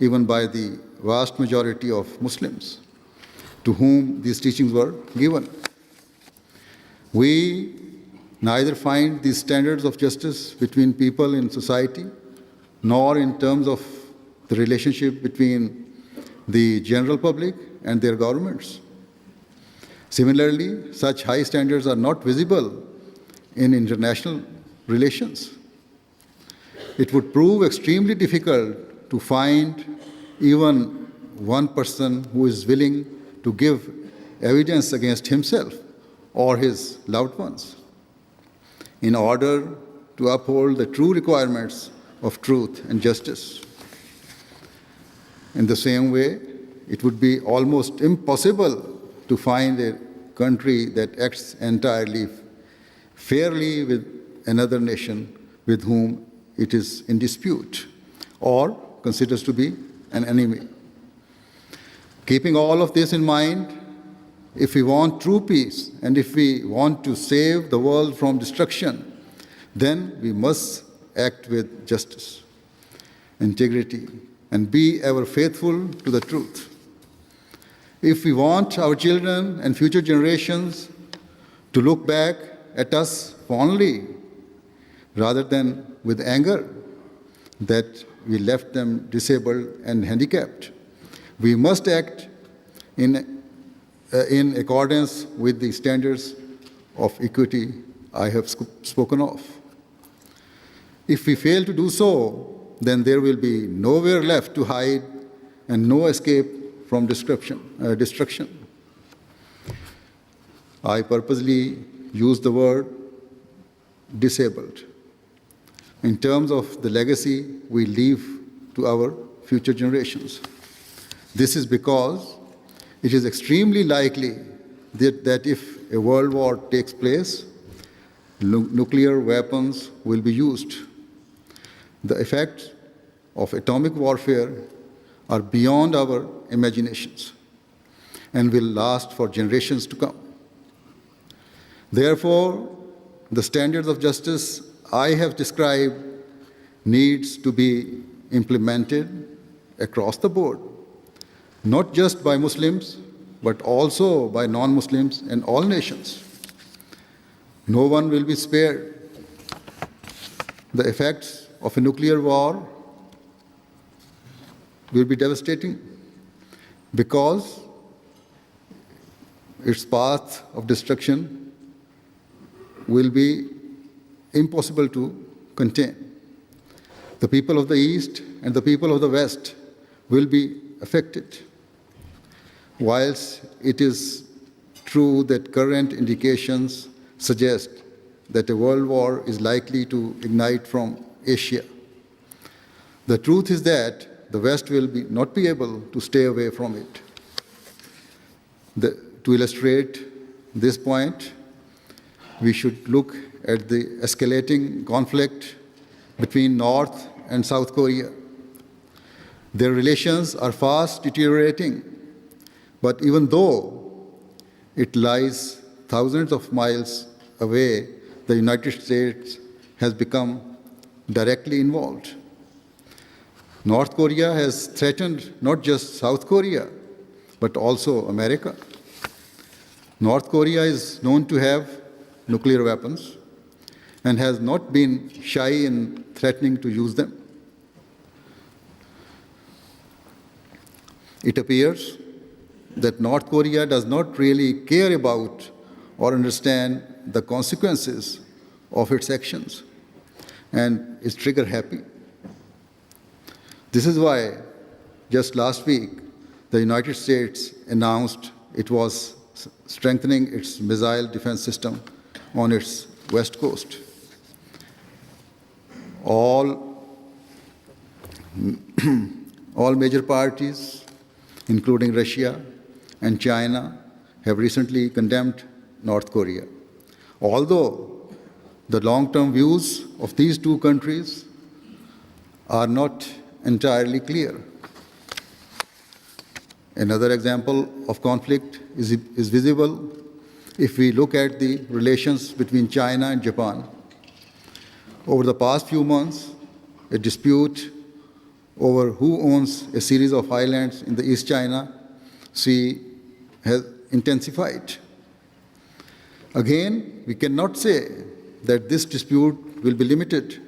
even by the vast majority of Muslims to whom these teachings were given. We neither find these standards of justice between people in society, nor in terms of the relationship between the general public and their governments. Similarly, such high standards are not visible in international relations. It would prove extremely difficult to find even one person who is willing to give evidence against himself or his loved ones in order to uphold the true requirements of truth and justice. In the same way, it would be almost impossible to find a country that acts entirely fairly with another nation with whom it is in dispute or considers to be an enemy. Keeping all of this in mind, if we want true peace and if we want to save the world from destruction, then we must act with justice, integrity, and be ever faithful to the truth. If we want our children and future generations to look back at us fondly rather than with anger that we left them disabled and handicapped, we must act in accordance with the standards of equity I have spoken of. If we fail to do so, then there will be nowhere left to hide and no escape from destruction. I purposely use the word disabled in terms of the legacy we leave to our future generations. This is because it is extremely likely that if a world war takes place, nuclear weapons will be used. The effects of atomic warfare are beyond our imaginations and will last for generations to come. Therefore, the standards of justice I have described needs to be implemented across the board, not just by Muslims, but also by non-Muslims and all nations. No one will be spared. The effects of a nuclear war will be devastating because its path of destruction will be impossible to contain. The people of the East and the people of the West will be affected. Whilst it is true that current indications suggest that a world war is likely to ignite from Asia, the truth is that the West will not be able to stay away from it. To illustrate this point, we should look at the escalating conflict between North and South Korea. Their relations are fast deteriorating, but even though it lies thousands of miles away, the United States has become directly involved. North Korea has threatened not just South Korea, but also America. North Korea is known to have nuclear weapons and has not been shy in threatening to use them. It appears that North Korea does not really care about or understand the consequences of its actions and is trigger happy. This is why just last week the United States announced it was strengthening its missile defense system on its west coast. All major parties, including Russia and China, have recently condemned North Korea. Although the long-term views of these two countries are not entirely clear. Another example of conflict is visible if we look at the relations between China and Japan. Over the past few months, a dispute over who owns a series of islands in the East China Sea has intensified. Again, we cannot say that this dispute will be limited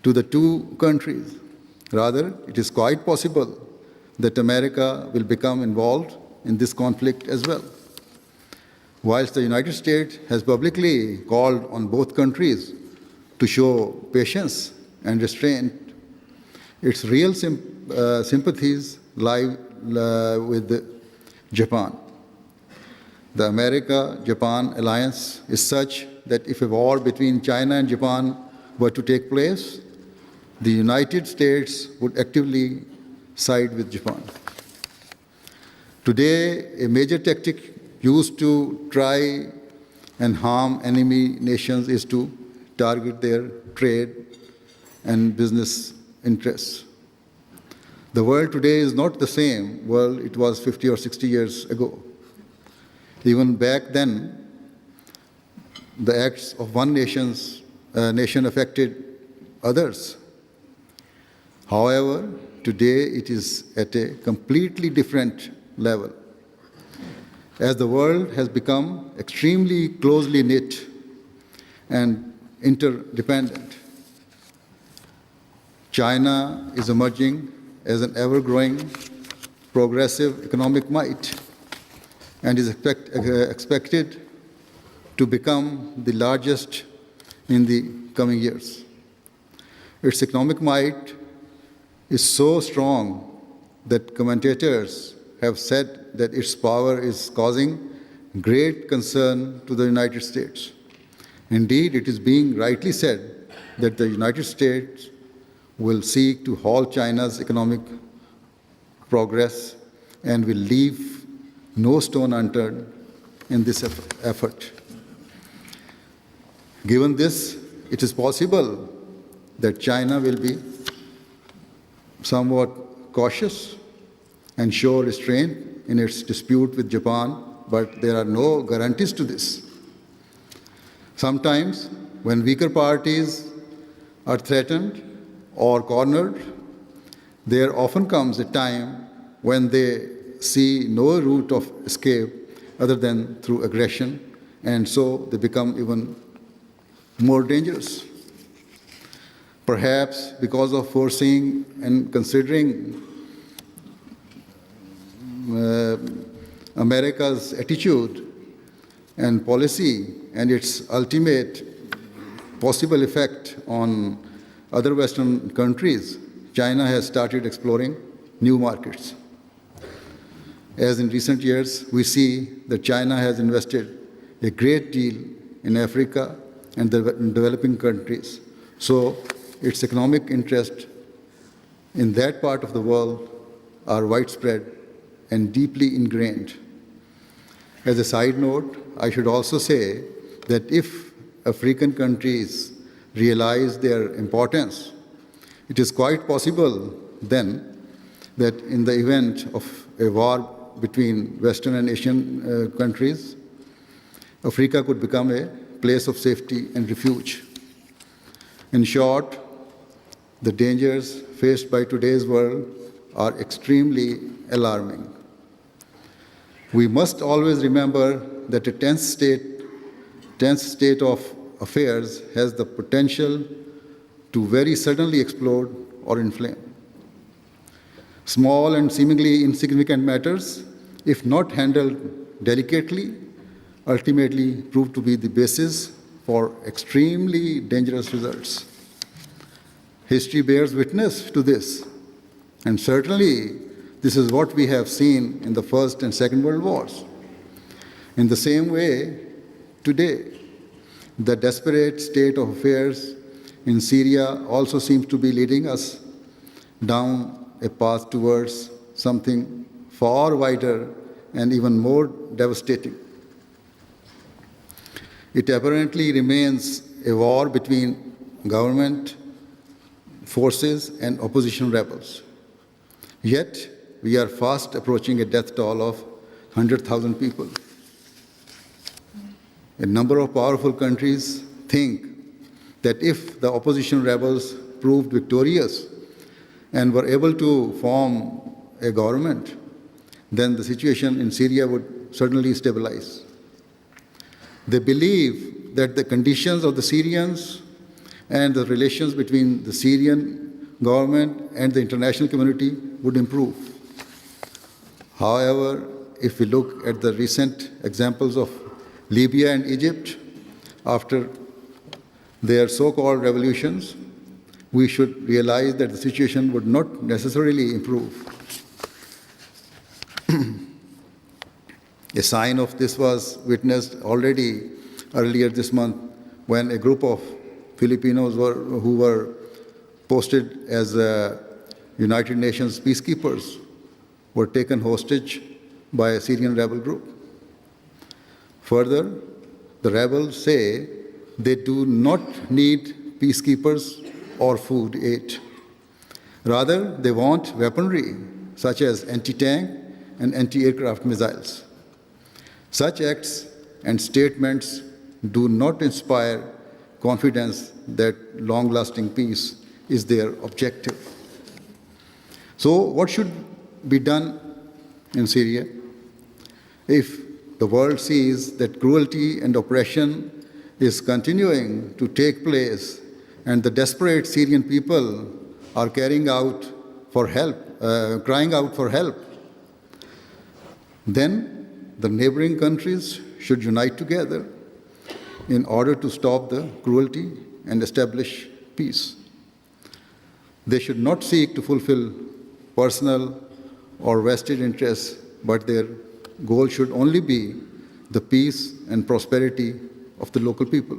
to the two countries. Rather, it is quite possible that America will become involved in this conflict as well. Whilst the United States has publicly called on both countries to show patience and restraint, its real sympathies lie with Japan. The America-Japan alliance is such that if a war between China and Japan were to take place, the United States would actively side with Japan. Today, a major tactic used to try and harm enemy nations is to target their trade and business interests. The world today is not the same world it was 50 or 60 years ago. Even back then, the acts of one nation affected others. However, today it is at a completely different level. As the world has become extremely closely knit and interdependent, China is emerging as an ever-growing, progressive economic might and is expected to become the largest in the coming years. Its economic might is so strong that commentators have said that its power is causing great concern to the United States. Indeed, it is being rightly said that the United States will seek to halt China's economic progress and will leave no stone unturned in this effort. Given this, it is possible that China will be somewhat cautious and show restraint in its dispute with Japan, but there are no guarantees to this. Sometimes, when weaker parties are threatened or cornered, there often comes a time when they see no route of escape other than through aggression, and so they become even more dangerous. Perhaps because of foreseeing and considering America's attitude and policy and its ultimate possible effect on other Western countries, China has started exploring new markets. As in recent years, we see that China has invested a great deal in Africa and in developing countries. So its economic interest in that part of the world are widespread and deeply ingrained. As a side note, I should also say that if African countries realize their importance, it is quite possible then that in the event of a war between Western and Asian countries, Africa could become a place of safety and refuge. In short, the dangers faced by today's world are extremely alarming. We must always remember that a tense state of affairs has the potential to very suddenly explode or inflame. Small and seemingly insignificant matters, if not handled delicately, ultimately prove to be the basis for extremely dangerous results. History bears witness to this, and certainly this is what we have seen in the First and Second World Wars. In the same way, today, the desperate state of affairs in Syria also seems to be leading us down a path towards something far wider and even more devastating. It apparently remains a war between government forces and opposition rebels. Yet, we are fast approaching a death toll of 100,000 people. A number of powerful countries think that if the opposition rebels proved victorious and were able to form a government, then the situation in Syria would certainly stabilize. They believe that the conditions of the Syrians and the relations between the Syrian government and the international community would improve. However, if we look at the recent examples of Libya and Egypt, after their so-called revolutions, we should realize that the situation would not necessarily improve. A sign of this was witnessed already earlier this month when a group of Filipinos who were posted as United Nations peacekeepers were taken hostage by a Syrian rebel group. Further, the rebels say they do not need peacekeepers or food aid. Rather, they want weaponry such as anti-tank and anti-aircraft missiles. Such acts and statements do not inspire confidence that long-lasting peace is their objective. So what should be done in Syria? If the world sees that cruelty and oppression is continuing to take place and the desperate Syrian people are crying out for help, then the neighboring countries should unite together in order to stop the cruelty and establish peace. They should not seek to fulfill personal or vested interests, but their goal should only be the peace and prosperity of the local people.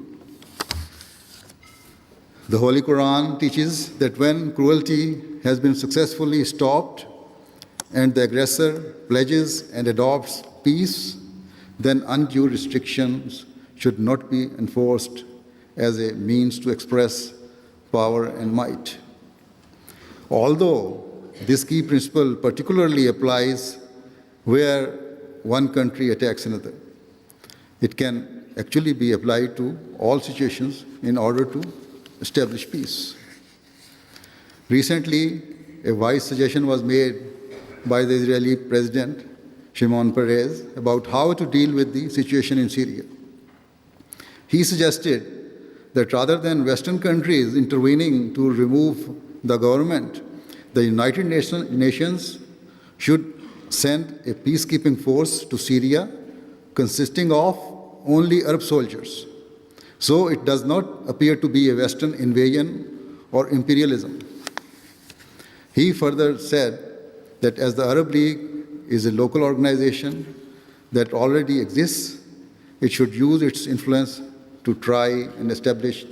The Holy Quran teaches that when cruelty has been successfully stopped and the aggressor pledges and adopts peace, then undue restrictions should not be enforced as a means to express power and might. Although this key principle particularly applies where one country attacks another, it can actually be applied to all situations in order to establish peace. Recently, a wise suggestion was made by the Israeli President, Shimon Peres, about how to deal with the situation in Syria. He suggested that rather than Western countries intervening to remove the government, the United Nations should send a peacekeeping force to Syria consisting of only Arab soldiers. So it does not appear to be a Western invasion or imperialism. He further said that as the Arab League is a local organization that already exists, it should use its influence to try and establish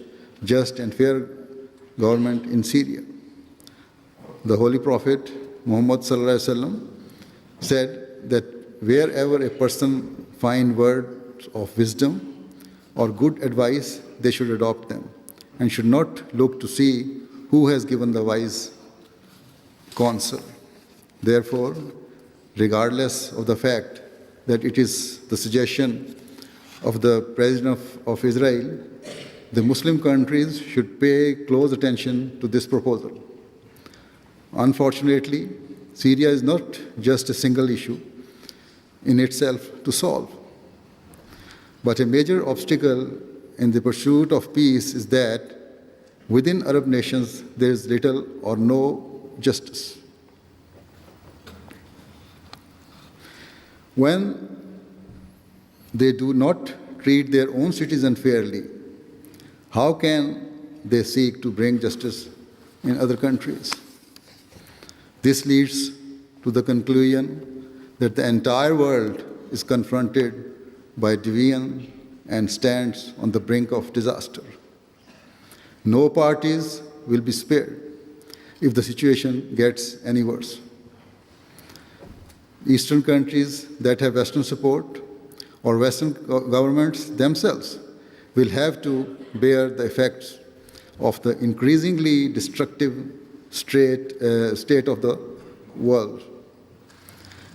just and fair government in Syria. The Holy Prophet Muhammad ﷺ said that wherever a person finds words of wisdom or good advice, they should adopt them and should not look to see who has given the wise counsel. Therefore, regardless of the fact that it is the suggestion of the President of Israel, the Muslim countries should pay close attention to this proposal. Unfortunately, Syria is not just a single issue in itself to solve, but a major obstacle in the pursuit of peace is that within Arab nations there is little or no justice. When they do not treat their own citizens fairly, how can they seek to bring justice in other countries? This leads to the conclusion that the entire world is confronted by division and stands on the brink of disaster. No parties will be spared if the situation gets any worse. Eastern countries that have Western support or Western governments themselves will have to bear the effects of the increasingly destructive state of the world.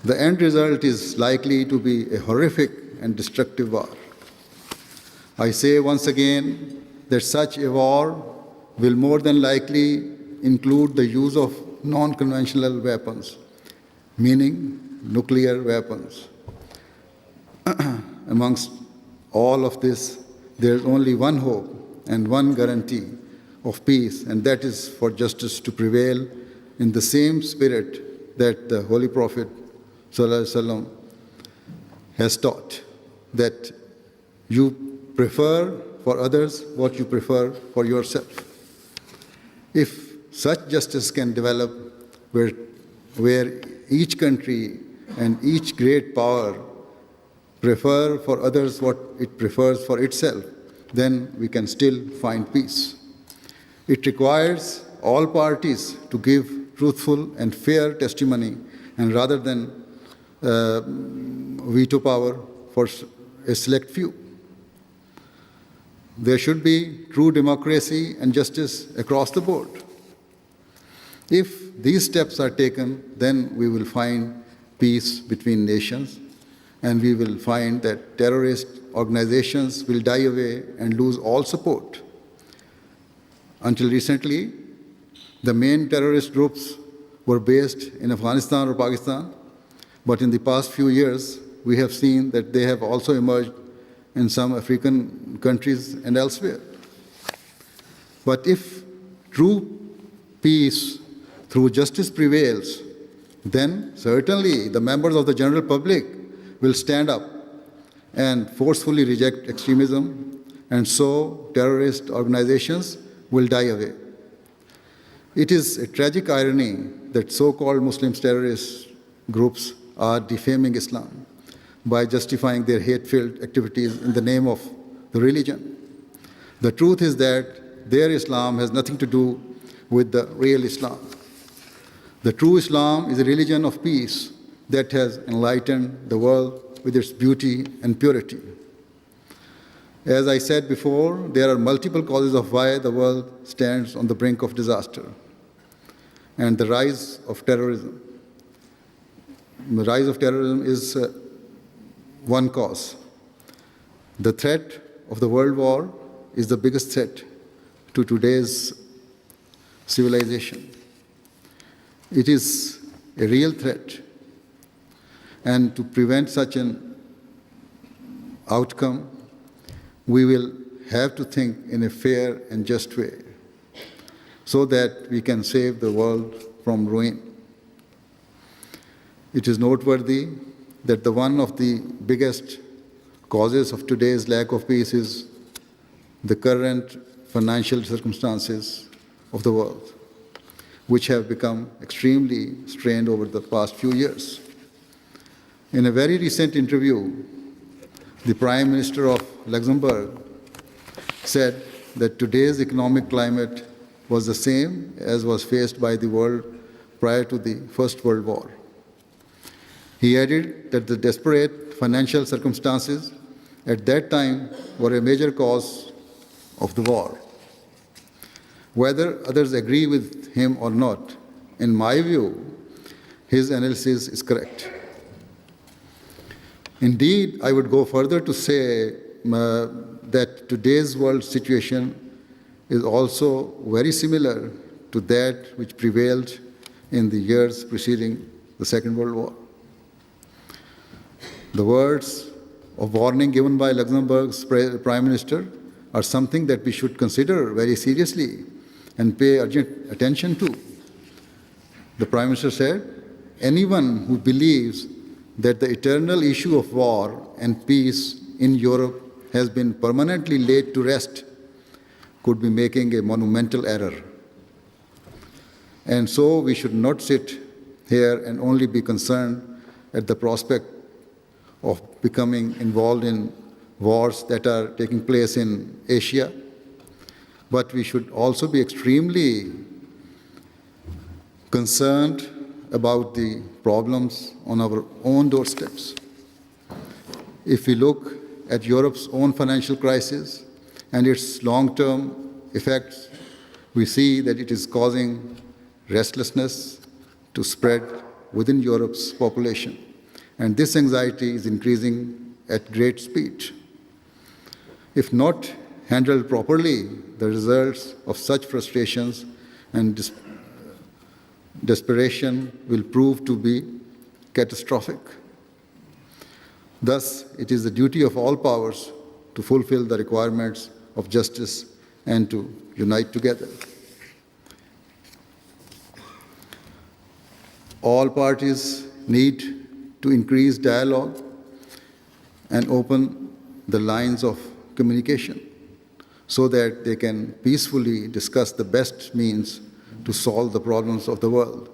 The end result is likely to be a horrific and destructive war. I say once again that such a war will more than likely include the use of non-conventional weapons, meaning nuclear weapons. Amongst all of this, there is only one hope and one guarantee of peace, and that is for justice to prevail in the same spirit that the Holy Prophet ﷺ has taught, that you prefer for others what you prefer for yourself. If such justice can develop where each country and each great power prefer for others what it prefers for itself, then we can still find peace. It requires all parties to give truthful and fair testimony, and rather than veto power for a select few. There should be true democracy and justice across the board. If these steps are taken, then we will find peace between nations, and we will find that terrorist organizations will die away and lose all support. Until recently, the main terrorist groups were based in Afghanistan or Pakistan, but in the past few years, we have seen that they have also emerged in some African countries and elsewhere. But if true peace through justice prevails, then certainly the members of the general public will stand up and forcefully reject extremism, and so terrorist organizations will die away. It is a tragic irony that so-called Muslim terrorist groups are defaming Islam by justifying their hate-filled activities in the name of the religion. The truth is that their Islam has nothing to do with the real Islam. The true Islam is a religion of peace that has enlightened the world with its beauty and purity. As I said before, there are multiple causes of why the world stands on the brink of disaster. And the rise of terrorism. The rise of terrorism is one cause. The threat of the world war is the biggest threat to today's civilization. It is a real threat. And to prevent such an outcome, we will have to think in a fair and just way so that we can save the world from ruin. It is noteworthy that one of the biggest causes of today's lack of peace is the current financial circumstances of the world, which have become extremely strained over the past few years. In a very recent interview, the Prime Minister of Luxembourg said that today's economic climate was the same as was faced by the world prior to the First World War. He added that the desperate financial circumstances at that time were a major cause of the war. Whether others agree with him or not, in my view, his analysis is correct. Indeed, I would go further to say that today's world situation is also very similar to that which prevailed in the years preceding the Second World War. The words of warning given by Luxembourg's Prime Minister are something that we should consider very seriously and pay urgent attention to. The Prime Minister said, "Anyone who believes that the eternal issue of war and peace in Europe has been permanently laid to rest could be making a monumental error. And so we should not sit here and only be concerned at the prospect of becoming involved in wars that are taking place in Asia, but we should also be extremely concerned about the problems on our own doorsteps. If we look at Europe's own financial crisis and its long-term effects, we see that it is causing restlessness to spread within Europe's population. And this anxiety is increasing at great speed. If not handled properly, the results of such frustrations and desperation will prove to be catastrophic. Thus, it is the duty of all powers to fulfill the requirements of justice and to unite together. All parties need to increase dialogue and open the lines of communication so that they can peacefully discuss the best means to solve the problems of the world.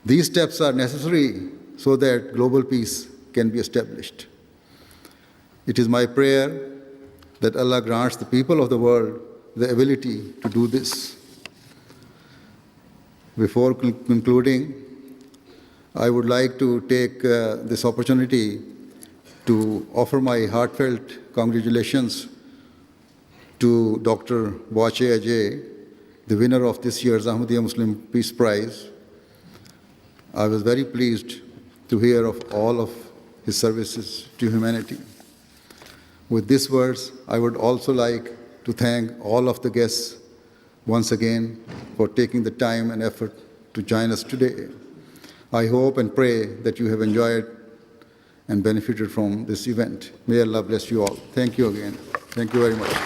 These steps are necessary so that global peace can be established. It is my prayer that Allah grants the people of the world the ability to do this. Before concluding, I would like to take this opportunity to offer my heartfelt congratulations to Dr. Boache Ajay, the winner of this year's Ahmadiyya Muslim Peace Prize. I was very pleased to hear of all of his services to humanity. With these words, I would also like to thank all of the guests once again for taking the time and effort to join us today. I hope and pray that you have enjoyed and benefited from this event. May Allah bless you all. Thank you again. Thank you very much.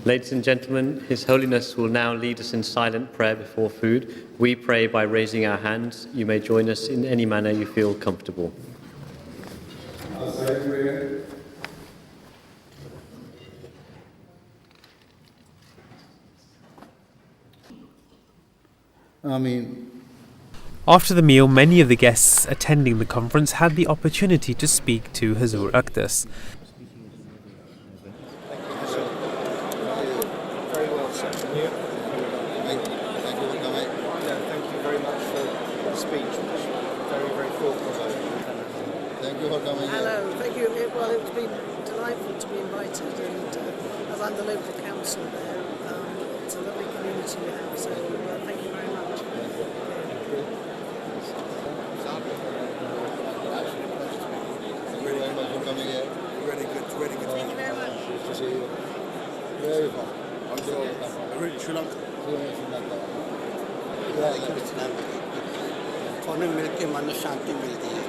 Ladies and gentlemen, His Holiness will now lead us in silent prayer before food. We pray by raising our hands. You may join us in any manner you feel comfortable. Ameen. After the meal, many of the guests attending the conference had the opportunity to speak to Hazur Aqdas. Hello, thank you. Well, it's been delightful to be invited, and as I'm the local council there, it's a lovely community we have, so thank you very much. Thank you very much for coming here. Really good. Thank you very much. Nice to see you. Where are you from? Sri Lanka. उन्हें मिलके मन शांति मिलती है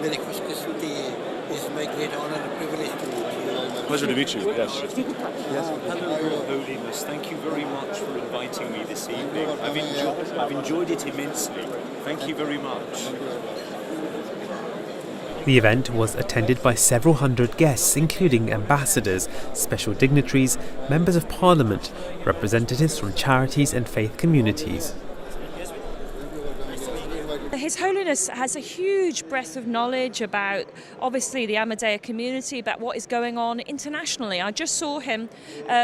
मेरी खुशकिस्मती है It's my great honor and privilege to meet you. Pleasure to meet you, yes. Hello, Your Holiness. Thank you very much for inviting me this evening. I've enjoyed it immensely. Thank you very much. The event was attended by several hundred guests, including ambassadors, special dignitaries, members of parliament, representatives from charities and faith communities. His Holiness has a huge breadth of knowledge about, obviously, the Ahmadiyya community, about what is going on internationally. I just saw him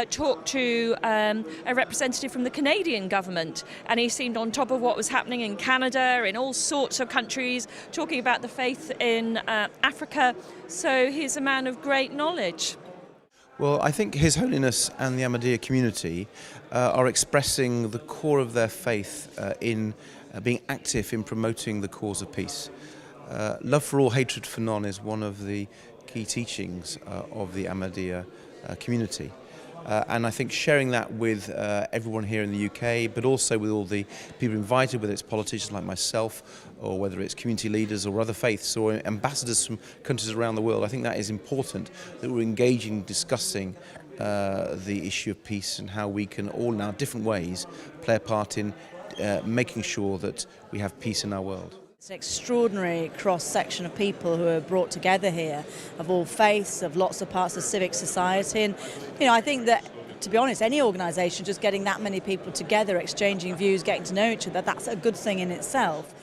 talk to a representative from the Canadian government, and he seemed on top of what was happening in Canada, in all sorts of countries, talking about the faith in Africa. So he's a man of great knowledge. Well, I think His Holiness and the Ahmadiyya community are expressing the core of their faith in being active in promoting the cause of peace. Love for all, hatred for none is one of the key teachings of the Ahmadiyya community. And I think sharing that with everyone here in the UK, but also with all the people invited, whether it's politicians like myself, or whether it's community leaders or other faiths, or ambassadors from countries around the world, I think that is important, that we're engaging, discussing the issue of peace and how we can all now, different ways, play a part in making sure that we have peace in our world. It's an extraordinary cross-section of people who are brought together here, of all faiths, of lots of parts of civic society. And, I think that, to be honest, any organisation just getting that many people together, exchanging views, getting to know each other, that's a good thing in itself.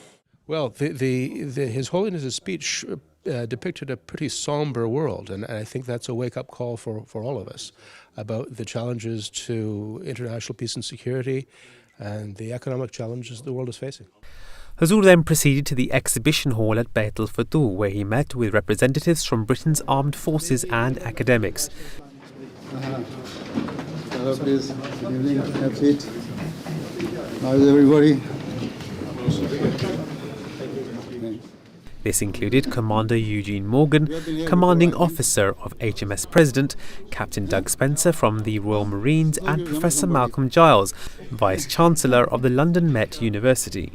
Well, His Holiness's speech depicted a pretty somber world, and I think that's a wake-up call for all of us about the challenges to international peace and security and the economic challenges the world is facing. Hazur then proceeded to the exhibition hall at Beit al-Futuh, where he met with representatives from Britain's armed forces and academics. Hello, please. Good evening. Have a seat. How is everybody? This included Commander Eugene Morgan, commanding officer of HMS President, Captain Doug Spencer from the Royal Marines, and Professor Malcolm Giles, Vice-Chancellor of the London Met University.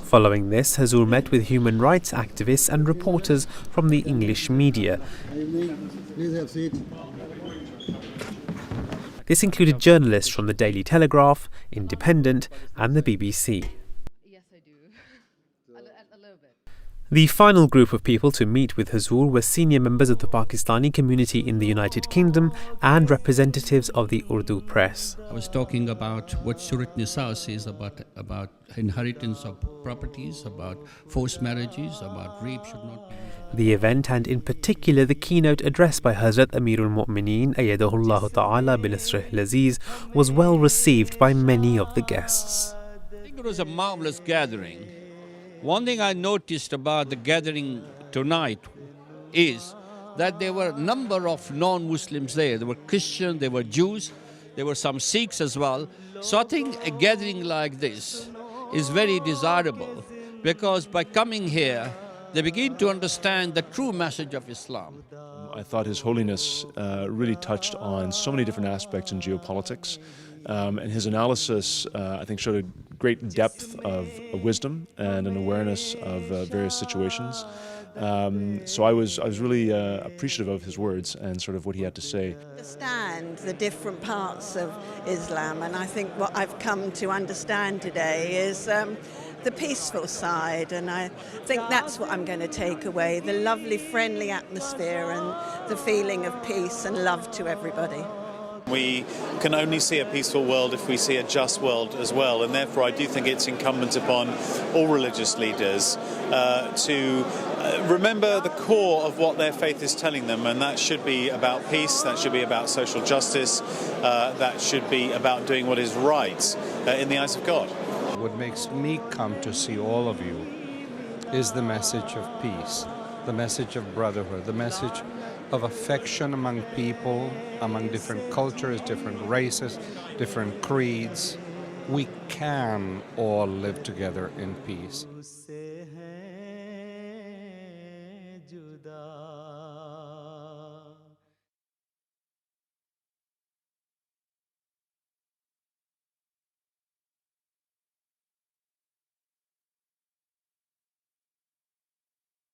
Following this, Hazur met with human rights activists and reporters from the English media. Please have a seat. This included journalists from the Daily Telegraph, Independent, and the BBC. Yes, I do. A little bit. The final group of people to meet with Huzoor were senior members of the Pakistani community in the United Kingdom and representatives of the Urdu press. I was talking about what Surat Nisa says about inheritance of properties, about forced marriages, about rape should not be. The event, and in particular the keynote address by Hazrat Amirul Mu'mineen Ayyadahullah Ta'ala bin Nasrih al-Aziz, was well received by many of the guests. I think it was a marvelous gathering. One thing I noticed about the gathering tonight is that there were a number of non-Muslims there. There were Christians, there were Jews, there were some Sikhs as well. So I think a gathering like this is very desirable because by coming here, they begin to understand the true message of Islam. I thought His Holiness really touched on so many different aspects in geopolitics. And his analysis, I think, showed a great depth of wisdom and an awareness of various situations. So I was really appreciative of his words and sort of what he had to say. Understand the different parts of Islam, and I think what I've come to understand today is the peaceful side, and I think that's what I'm going to take away, the lovely, friendly atmosphere and the feeling of peace and love to everybody. We can only see a peaceful world if we see a just world as well, and therefore I do think it's incumbent upon all religious leaders to remember the core of what their faith is telling them, and that should be about peace, that should be about social justice, that should be about doing what is right in the eyes of God. What makes me come to see all of you is the message of peace, the message of brotherhood, the message of affection among people, among different cultures, different races, different creeds. We can all live together in peace.